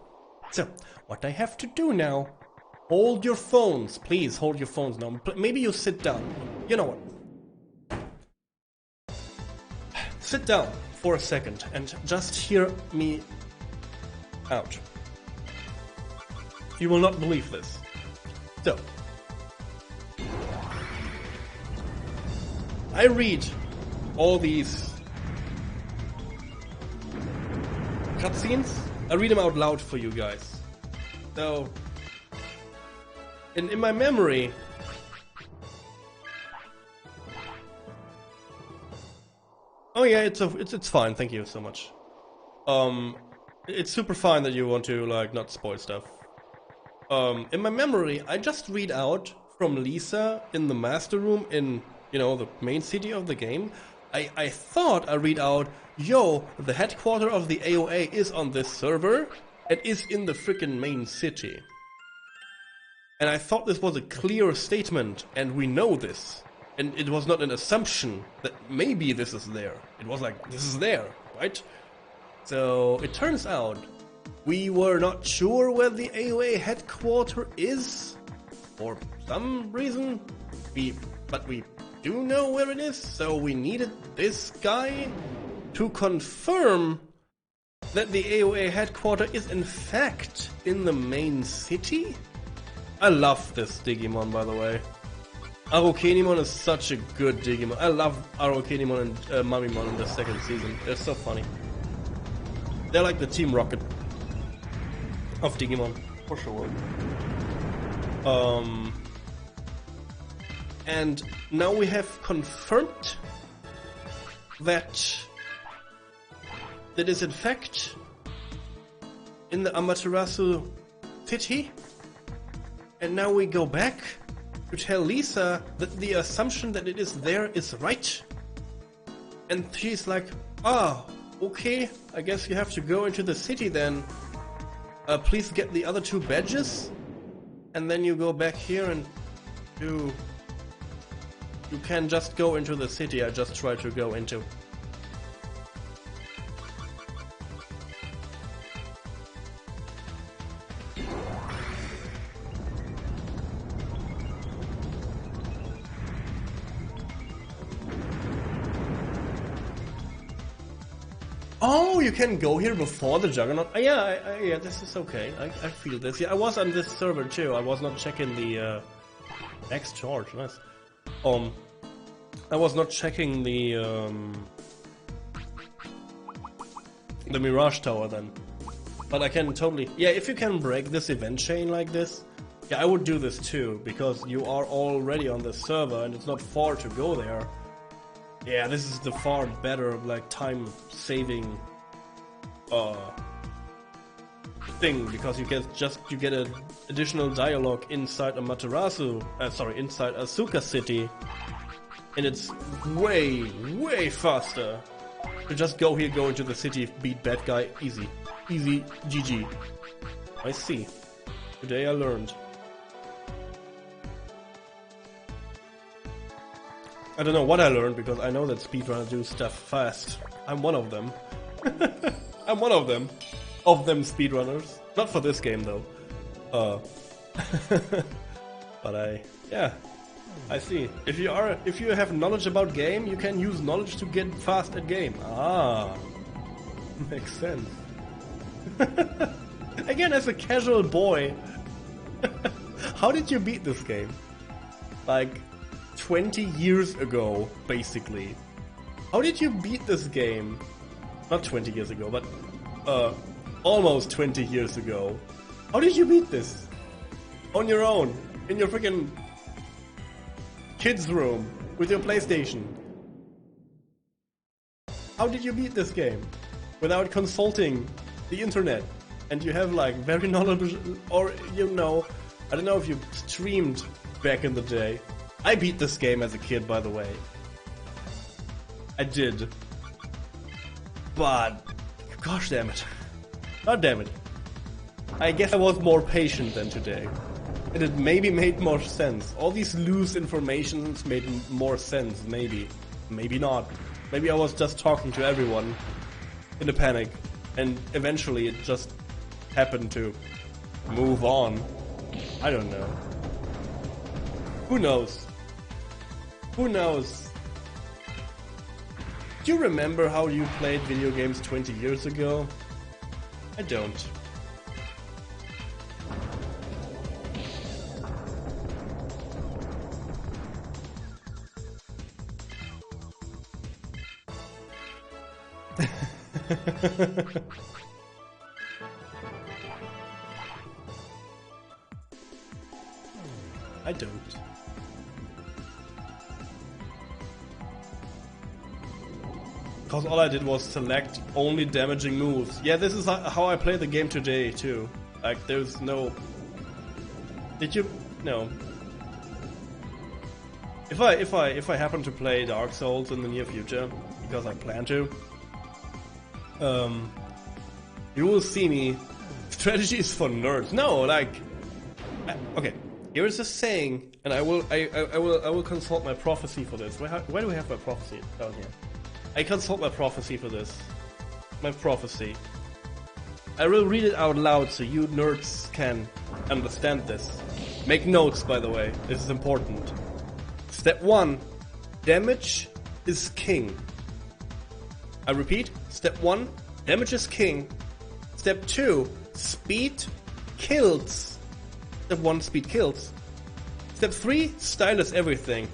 So, what I have to do now... Hold your phones. Please, hold your phones now. Maybe you sit down. You know what? Sit down for a second and just hear me out. You will not believe this. So... I read all these cutscenes. I read them out loud for you guys. So, in my memory, oh yeah, it's fine. Thank you so much. It's super fine that you want to like not spoil stuff. In my memory, I just read out from Lisa in the master room in, you know, the main city of the game. I thought I read out, yo, the headquarter of the AOA is on this server and is in the freaking main city. And I thought this was a clear statement, and we know this. And it was not an assumption that maybe this is there. It was like, this is there, right? So it turns out we were not sure where the AOA headquarter is for some reason. But we do know where it is, so we needed this guy to confirm that the AOA headquarter is in fact in the main city. I love this Digimon, by the way. Arukenimon is such a good Digimon. I love Arukenimon and Mamimon in the second season. They're so funny. They're like the Team Rocket of Digimon, for sure. And now we have confirmed that it is in fact in the Amaterasu city. And now we go back to tell Lisa that the assumption that it is there is right. And she's like, oh, okay, I guess you have to go into the city then. Please get the other 2 badges. And then you go back here and you can just go into the city I just tried to go into. Oh, you can go here before the Juggernaut. Yeah, this is okay. I feel this. Yeah, I was on this server too. I was not checking the X charge. Nice. I was not checking the Mirage Tower then. But I can totally. Yeah, if you can break this event chain like this, yeah, I would do this too because you are already on the server and it's not far to go there. Yeah, this is the far better, like, time-saving thing, because you get an additional dialogue inside Amaterasu, inside Asuka City, and it's way faster to just go into the city, beat bad guy, easy, GG. I see. Today I learned. I don't know what I learned because I know that speedrunners do stuff fast. I'm one of them. I'm one of them. Of them speedrunners. Not for this game though. But I see. If you have knowledge about game, you can use knowledge to get fast at game. Ah, makes sense. Again, as a casual boy, how did you beat this game? Like 20 years ago, basically. How did you beat this game? Not 20 years ago, but almost 20 years ago. How did you beat this? On your own, in your freaking kids' room, with your PlayStation. How did you beat this game? Without consulting the internet. And you have like very knowledgeable, or you know, I don't know if you streamed back in the day. I beat this game as a kid, by the way. I did. But, gosh damn it. God damn it. I guess I was more patient than today. And it maybe made more sense. All these loose informations made more sense, maybe. Maybe not. Maybe I was just talking to everyone in a panic. And eventually it just happened to move on. I don't know. Who knows? Who knows? Do you remember how you played video games 20 years ago? I don't. I don't. Because all I did was select only damaging moves. Yeah, this is how I play the game today too. Like, there's no... Did you... No. If I happen to play Dark Souls in the near future, because I plan to, you will see me. Strategy is for nerds. No, like, okay. Here is a saying, and I will consult my prophecy for this. Where do we have my prophecy? Down here. I consult my prophecy for this. My prophecy. I will read it out loud so you nerds can understand this. Make notes, by the way. This is important. Step 1. Damage is king. I repeat. Step 1. Damage is king. Step 2. Speed kills. Step 1. Speed kills. Step 3. Style is everything.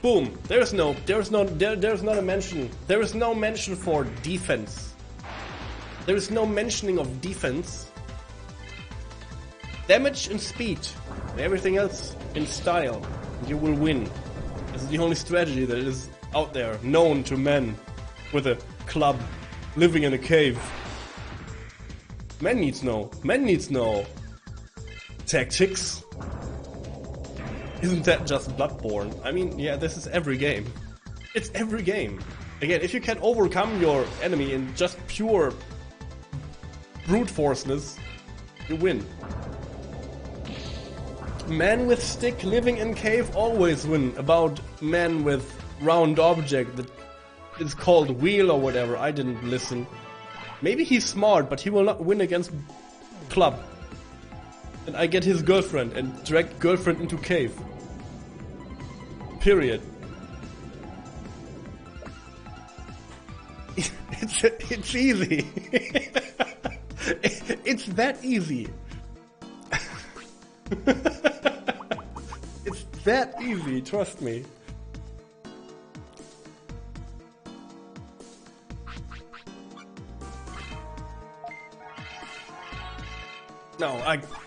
Boom. There's not a mention. There is no mention for defense. There is no mentioning of defense. Damage and speed. Everything else in style. You will win. This is the only strategy that is out there, known to men with a club living in a cave. Men needs no tactics. Isn't that just Bloodborne? I mean, yeah, this is every game. It's every game. Again, if you can overcome your enemy in just pure brute forceness, you win. Man with stick living in cave always win. About man with round object that is called wheel or whatever. I didn't listen. Maybe he's smart, but he will not win against club. And I get his girlfriend and drag girlfriend into cave. Period. It's easy. It's that easy. It's that easy, trust me. No,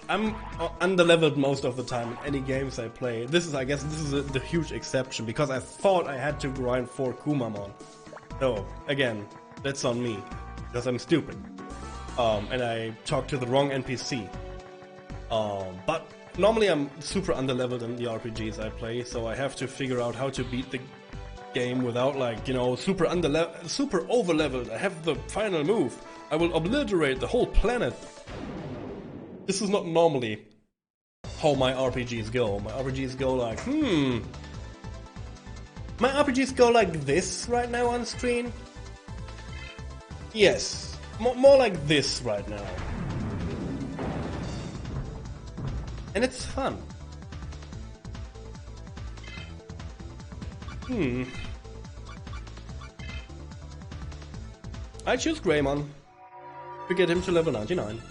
I'm underleveled most of the time in any games I play. I guess this is the huge exception, because I thought I had to grind for Kumamon. So, again, that's on me, because I'm stupid. And I talked to the wrong NPC. But normally I'm super underleveled in the RPGs I play, so I have to figure out how to beat the game without, like, you know, super overleveled. I have the final move. I will obliterate the whole planet. This is not normally how my RPGs go. My RPGs go like, My RPGs go like this right now on screen? Yes. More like this right now. And it's fun. I choose Greymon to get him to level 99.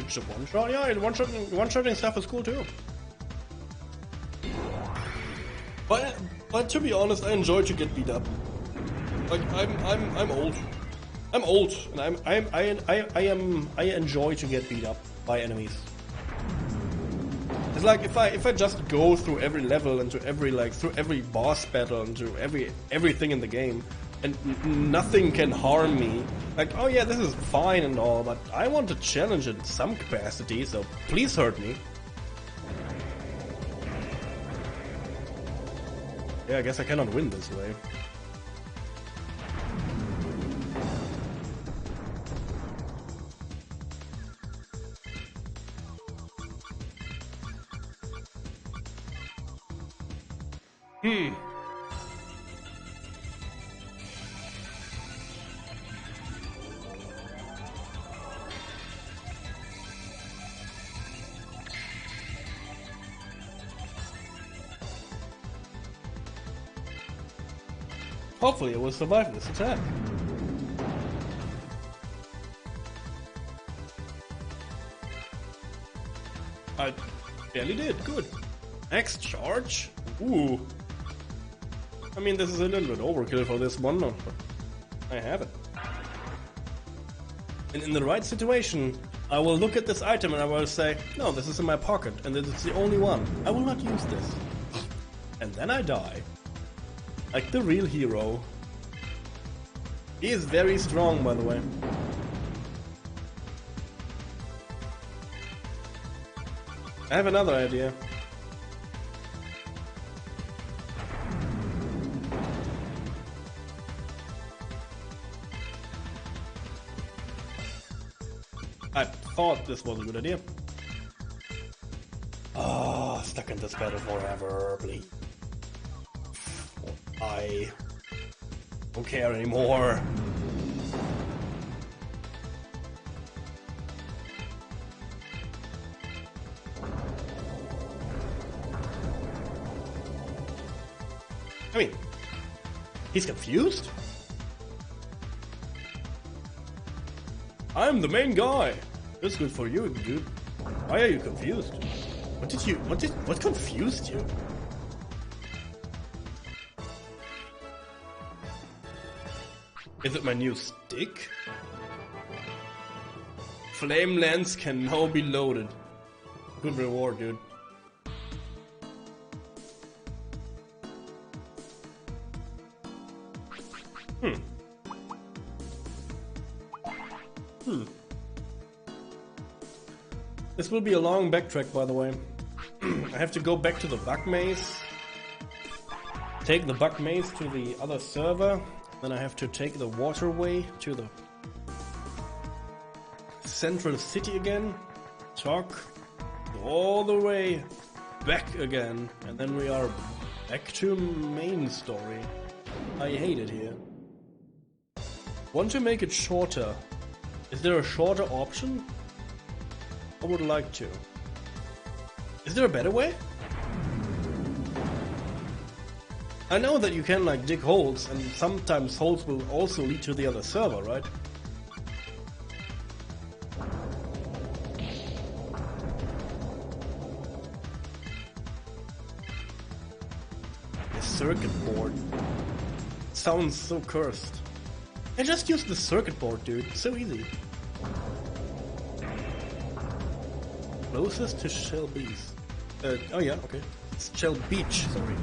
Should one shot? Yeah, one-shotting stuff is cool too. But to be honest, I enjoy to get beat up. Like I'm old. I'm old, and I enjoy to get beat up by enemies. It's like if I just go through every level and through every boss battle and through everything in the game, and nothing can harm me. Like, oh yeah, this is fine and all, but I want a challenge in some capacity, so please hurt me. Yeah, I guess I cannot win this way. Hopefully I will survive this attack. I barely did, good. Next charge? Ooh. I mean, this is a little bit overkill for this one, but I have it. And in the right situation, I will look at this item and I will say, no, this is in my pocket, and this is the only one. I will not use this. And then I die. Like the real hero. He is very strong, by the way. I have another idea. I thought this was a good idea. Ah, stuck in this battle forever, please. I don't care anymore. I mean, he's confused? I'm the main guy. That's good for you, dude. Why are you confused? What confused you? Is it my new stick? Flame lance can now be loaded. Good reward, dude. This will be a long backtrack, by the way. I have to go back to the bug maze, take the bug maze to the other server, then I have to take the waterway to the central city again, talk all the way back again, and then we are back to main story. I hate it here. Want to make it shorter. Is there a shorter option? I would like to. Is there a better way? I know that you can like dig holes, and sometimes holes will also lead to the other server, right? The circuit board sounds so cursed. I just used the circuit board, dude. So easy. Closest to Shell Beach. Oh yeah, okay. It's Shell Beach, sorry.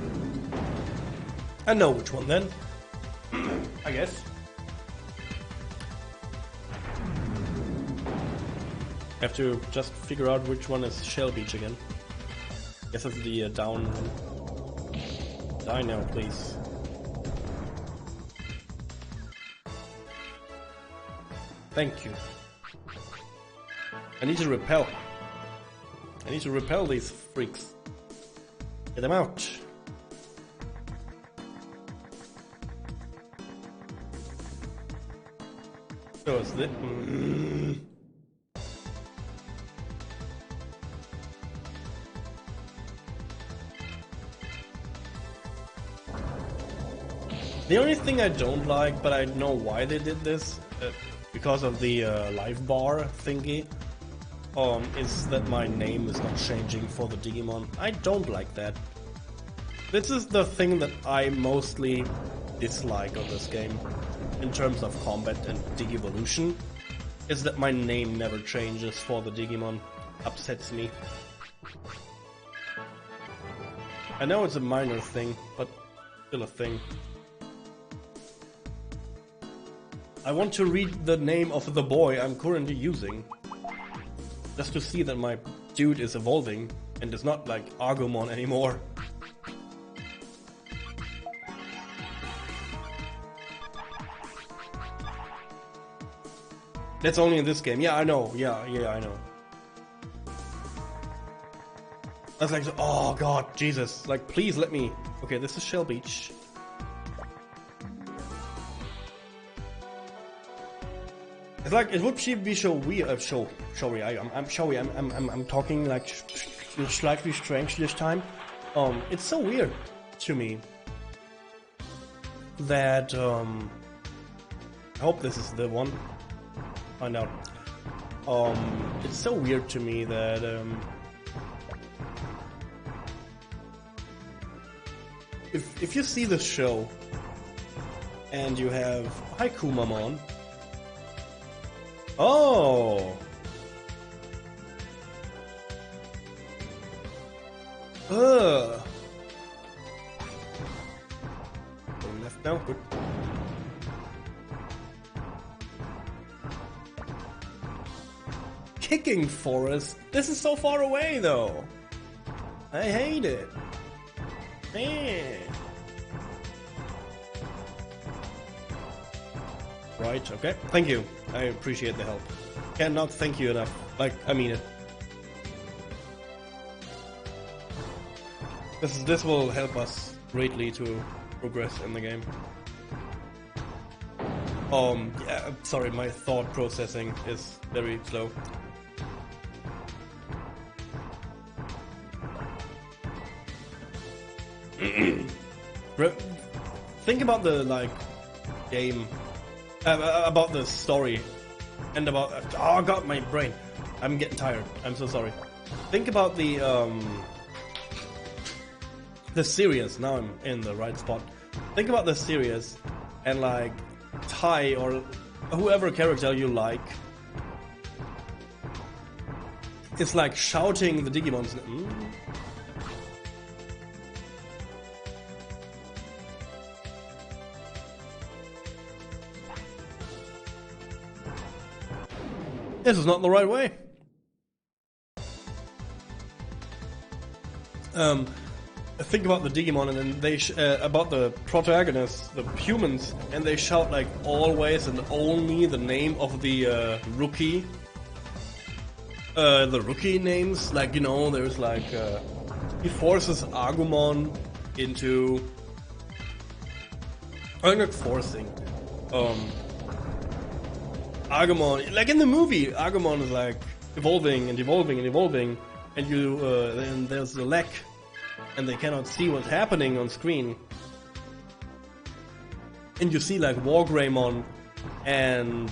I know which one then. I guess. Have to just figure out which one is Shell Beach again. Guess it's the down one. Die now, please. Thank you. I need to repel. I need to repel these freaks. Get them out. So is this... The only thing I don't like, but I know why they did this, because of the live bar thingy, is that my name is not changing for the Digimon. I don't like that. This is the thing that I mostly dislike of this game, in terms of combat and Digivolution, is that my name never changes for the Digimon. Upsets me. I know it's a minor thing, but still a thing. I want to read the name of the boy I'm currently using, just to see that my dude is evolving and is not like Agumon anymore. That's only in this game. Yeah, I know. Yeah, I know. I was like, oh god, Jesus. Like, please let me... Okay, this is Shell Beach. It's like, it would be so weird. I'm talking like slightly strange this time. It's so weird to me that I hope this is the one. Find out. It's so weird to me that if you see this show and you have Kumamon. Oh. Going left now. Good. Kicking forest. This is so far away, though. I hate it. Man. Right. Okay. Thank you. I appreciate the help. Cannot thank you enough. Like, I mean it. This will help us greatly to progress in the game. Yeah, sorry, my thought processing is very slow. Think about the, like, game, about the story, and about, oh god, my brain. I'm getting tired. I'm so sorry. Think about the series. Now I'm in the right spot. Think about the series and like Tai or whoever character you like is like shouting the Digimons. This is not the right way. Think about the Digimon and then they about the protagonists, the humans, and they shout like always and only the name of the rookie. The rookie names, like, you know, there's like he forces Agumon into, I'm not forcing. Agumon, like in the movie, Agumon is like evolving and evolving and evolving, and you then there's the lack. And they cannot see what's happening on screen. And you see like Wargreymon and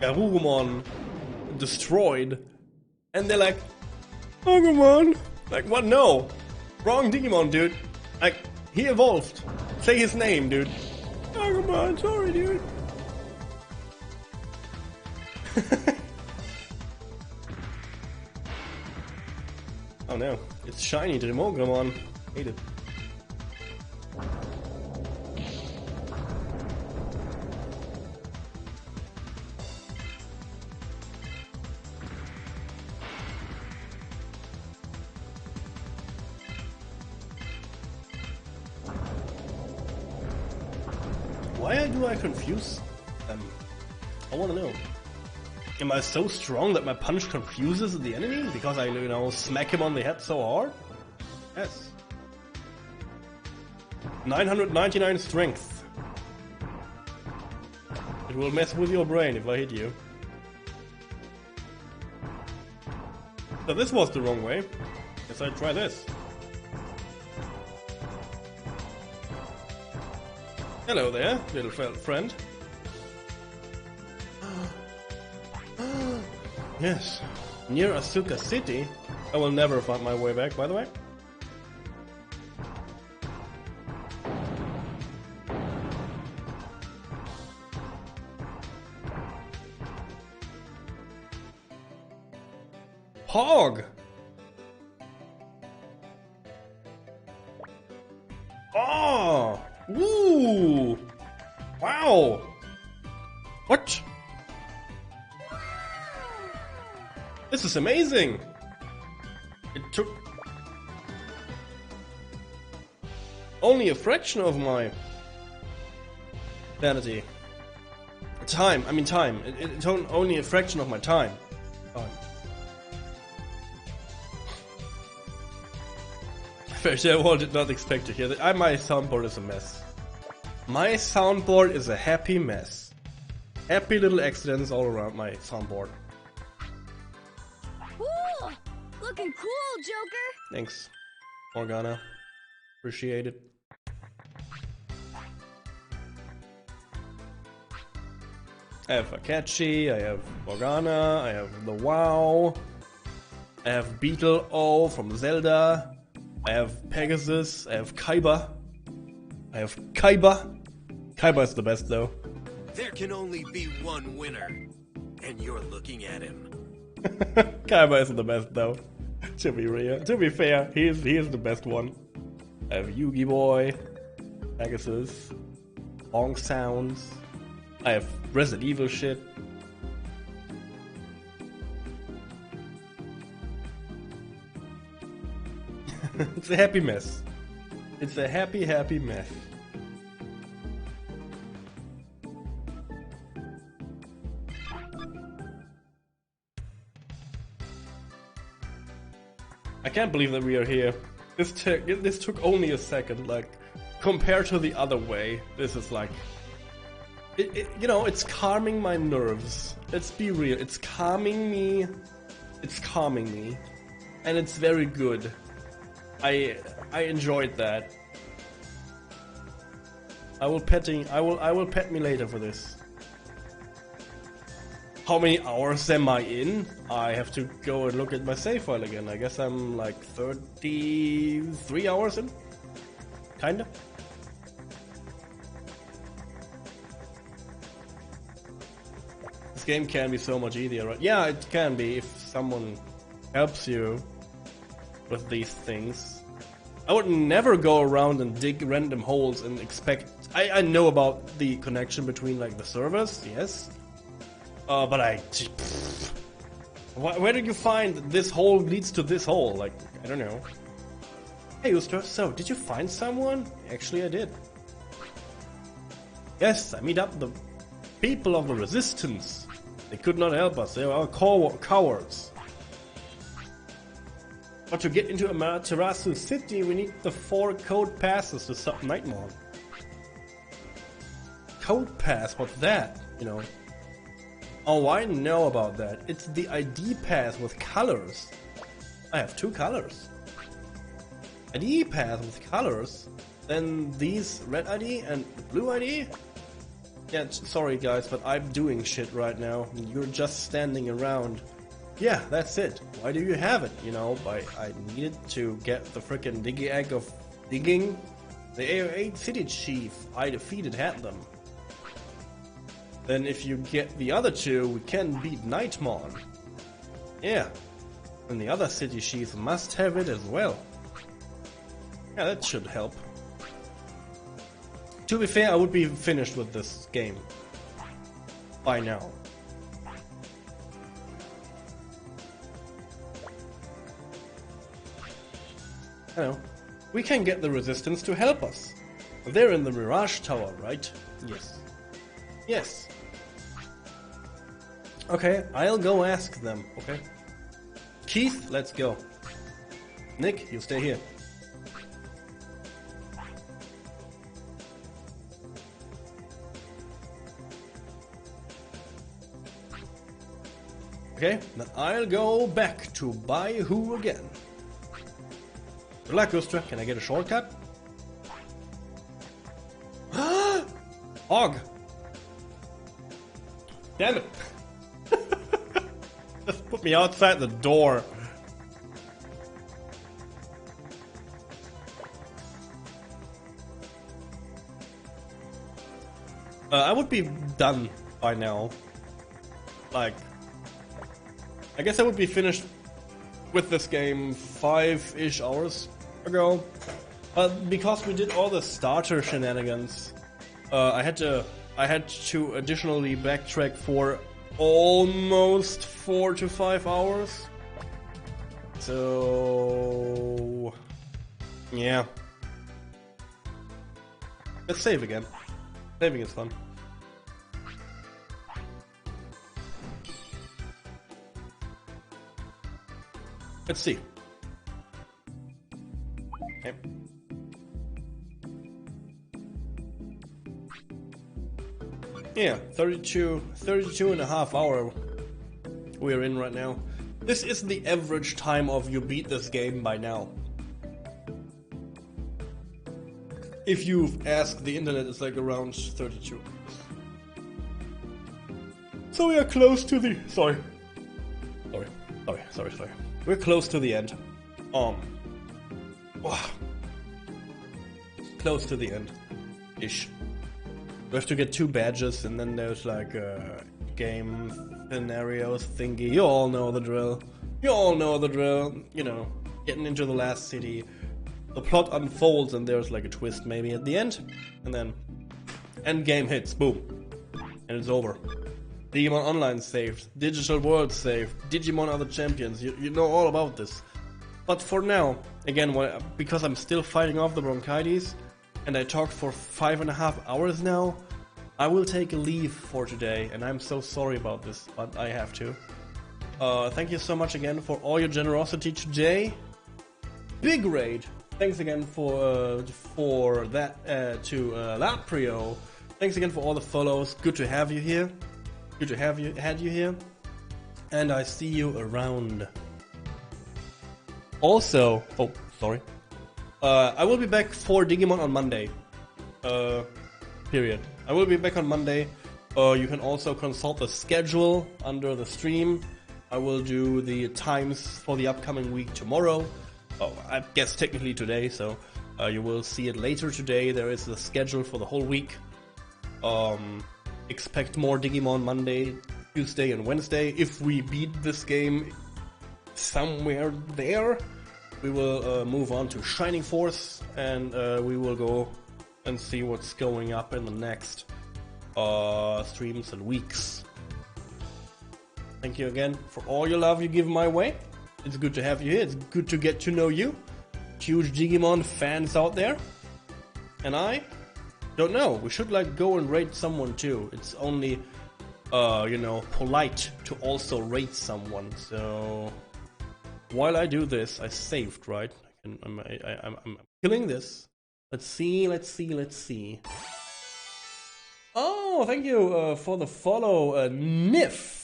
Garurumon destroyed. And they're like, Agumon! Like, what? No! Wrong Digimon, dude. Like, he evolved. Say his name, dude. Agumon, sorry, dude. Oh no, it's shiny Digimon. Hate it. Why do I confuse them? I wanna know. Am I so strong that my punch confuses the enemy? Because I, you know, smack him on the head so hard? Yes. 999 strength. It will mess with your brain if I hit you. So this was the wrong way. Guess I'll try this. Hello there, little friend. Yes, near Asuka City. I will never find my way back, by the way. Hog! Oh! Woo! Wow! What? This is amazing! It took only a fraction of my sanity. Time. It took only a fraction of my time. First, I did not expect to hear that. My soundboard is a mess. My soundboard is a happy mess. Happy little accidents all around my soundboard. Cool! Looking cool, Joker! Thanks, Morgana. Appreciate it. I have Akechi, I have Morgana, I have the WoW, I have Beetle O from Zelda, I have Pegasus, I have Kaiba, I have Kaiba. Kaiba is the best though. There can only be one winner, and you're looking at him. Kaiba isn't the best though. To be fair, he is the best one. I have Yugi Boy, Pegasus, Long Sounds. I have Resident Evil shit. It's a happy mess. It's a happy mess. I can't believe that we are here. This took only a second. Like, compared to the other way, this is like, you know, it's calming my nerves. Let's be real. It's calming me. It's calming me, and it's very good. I enjoyed that. I will pet me later for this. How many hours am I in? I have to go and look at my save file again. I guess I'm like 33 hours in? Kinda. This game can be so much easier, right? Yeah, it can be if someone helps you with these things. I would never go around and dig random holes and expect... I know about the connection between like the servers, yes. But where did you find this hole leads to this hole? Like, I don't know. Hey Ustra, so did you find someone? Actually I did. Yes, I meet up the people of the resistance. They could not help us, they were cowards. But to get into Amaterasu City we need the 4 code passes to stop Nightmon. Code pass, what's that? You know. Oh, I know about that. It's the ID pass with colors. I have 2 colors. ID pass with colors? Then these red ID and blue ID? Yeah, sorry guys, but I'm doing shit right now. You're just standing around. Yeah, that's it. Why do you have it? You know, I needed to get the frickin' Digi Egg of Digging. The AO8 City Chief I defeated had them. Then if you get the other 2, we can beat Nightmon. Yeah. And the other city chiefs must have it as well. Yeah, that should help. To be fair, I would be finished with this game by now. I know. We can get the resistance to help us. They're in the Mirage Tower, right? Yes. Yes. Okay, I'll go ask them, okay? Keith, let's go. Nick, you stay here. Okay, then I'll go back to buy who again. Good luck, Ustra. Can I get a shortcut? Hog! Damn it! Just put me outside the door. I would be done by now. Like, I guess I would be finished with this game 5-ish hours ago. But because we did all the starter shenanigans, I had to additionally backtrack for almost 4 to 5 hours. So yeah. Let's save again. Saving is fun. Let's see. Okay. Yeah, 32 and a half hour we're in right now. This is the average time of you beat this game by now. If you've asked the internet, it's like around 32. So we are close to the... Sorry. We're close to the end. Wow. Close to the end. Ish. We have to get 2 badges, and then there's like a game scenarios thingy. You all know the drill. You know, getting into the last city. The plot unfolds, and there's like a twist maybe at the end. And then end game hits. Boom. And it's over. Digimon Online saved. Digital World saved. Digimon are the champions. You know all about this. But for now, again, because I'm still fighting off the bronchitis, and I talked for 5.5 hours now, I will take a leave for today, and I'm so sorry about this, but I have to. Thank you so much again for all your generosity today. Big raid. Thanks again for that to Laprio. Thanks again for all the follows. Good to have you here. Good to have you here. And I see you around. Also, oh, sorry. I will be back for Digimon on Monday. Period. I will be back on Monday. You can also consult the schedule under the stream. I will do the times for the upcoming week tomorrow. Oh, I guess technically today, so you will see it later today. There is the schedule for the whole week. Expect more Digimon Monday, Tuesday, and Wednesday. If we beat this game somewhere there, we will move on to Shining Force, and we will go and see what's going up in the next streams and weeks. Thank you again for all your love you give my way. It's good to have you here. It's good to get to know you. Huge Digimon fans out there. And I don't know. We should like go and raid someone too. It's only, you know, polite to also raid someone. So while I do this, I saved, right? I'm killing this. Let's see. Oh, thank you for the follow, Nif.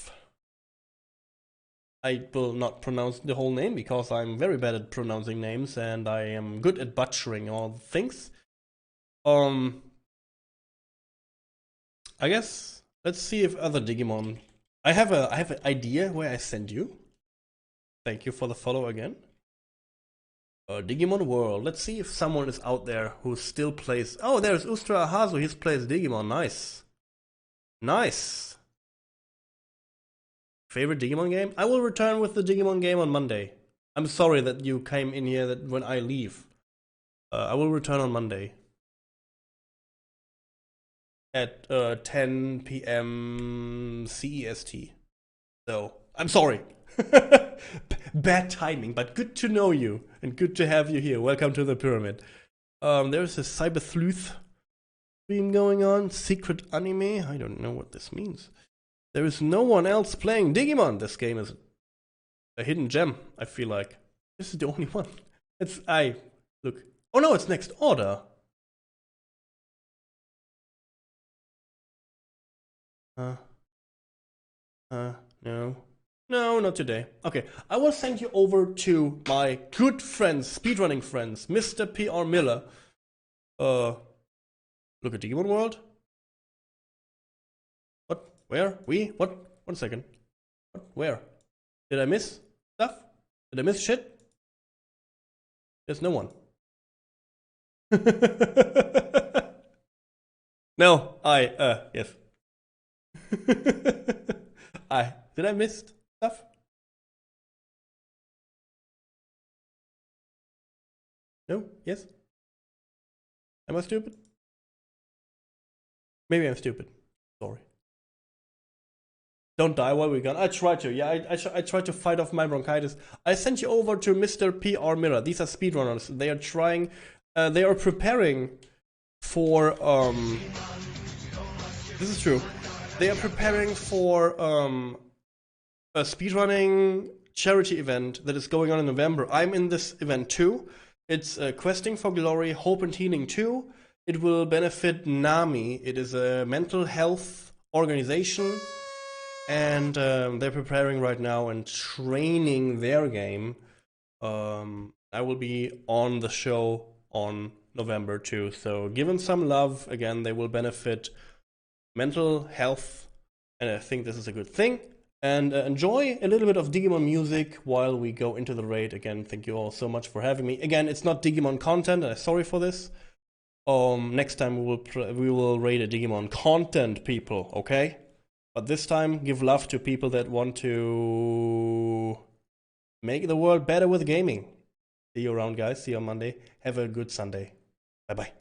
I will not pronounce the whole name because I'm very bad at pronouncing names and I am good at butchering all things. I guess let's see if other Digimon. I have an idea where I send you. Thank you for the follow again. Digimon World. Let's see if someone is out there who still plays. Oh, there's Ustra Ahazu. He plays Digimon. Nice. Favorite Digimon game? I will return with the Digimon game on Monday. I'm sorry that you came in here when I leave. I will return on Monday. At 10 p.m. CEST. So, I'm sorry. Bad timing, but good to know you. And good to have you here. Welcome to the pyramid. There's a Cyber Sleuth stream going on. Secret anime. I don't know what this means. There is no one else playing Digimon. This game is a hidden gem, I feel like. This is the only one. Look. Oh no, it's Next Order. No. No, not today. Okay, I will send you over to my good friends, speedrunning friends, Mr. P.R. Miller. Look at Digimon World. What? Where? What? 1 second. What? Where? Did I miss stuff? Did I miss shit? There's no one. No, yes. Did I miss stuff? No? Yes? Am I stupid? Maybe I'm stupid. Sorry. Don't die while we're gone. I try to. Yeah, I try to fight off my bronchitis. I sent you over to Mr. P.R. Miller. These are speedrunners. They are trying. They are preparing for. This is true. They are preparing for a speedrunning charity event that is going on in November. I'm in this event too. It's Questing for Glory, Hope and Healing 2. It will benefit NAMI. It is a mental health organization. And they're preparing right now and training their game. I will be on the show on November too. So give them some love. Again, they will benefit mental health and I think this is a good thing. And enjoy a little bit of Digimon music while we go into the raid. Again, thank you all so much for having me. Again, it's not Digimon content, and I'm sorry for this. Next time we will raid a Digimon content, people, okay? But this time, give love to people that want to make the world better with gaming. See you around, guys. See you on Monday. Have a good Sunday. Bye-bye.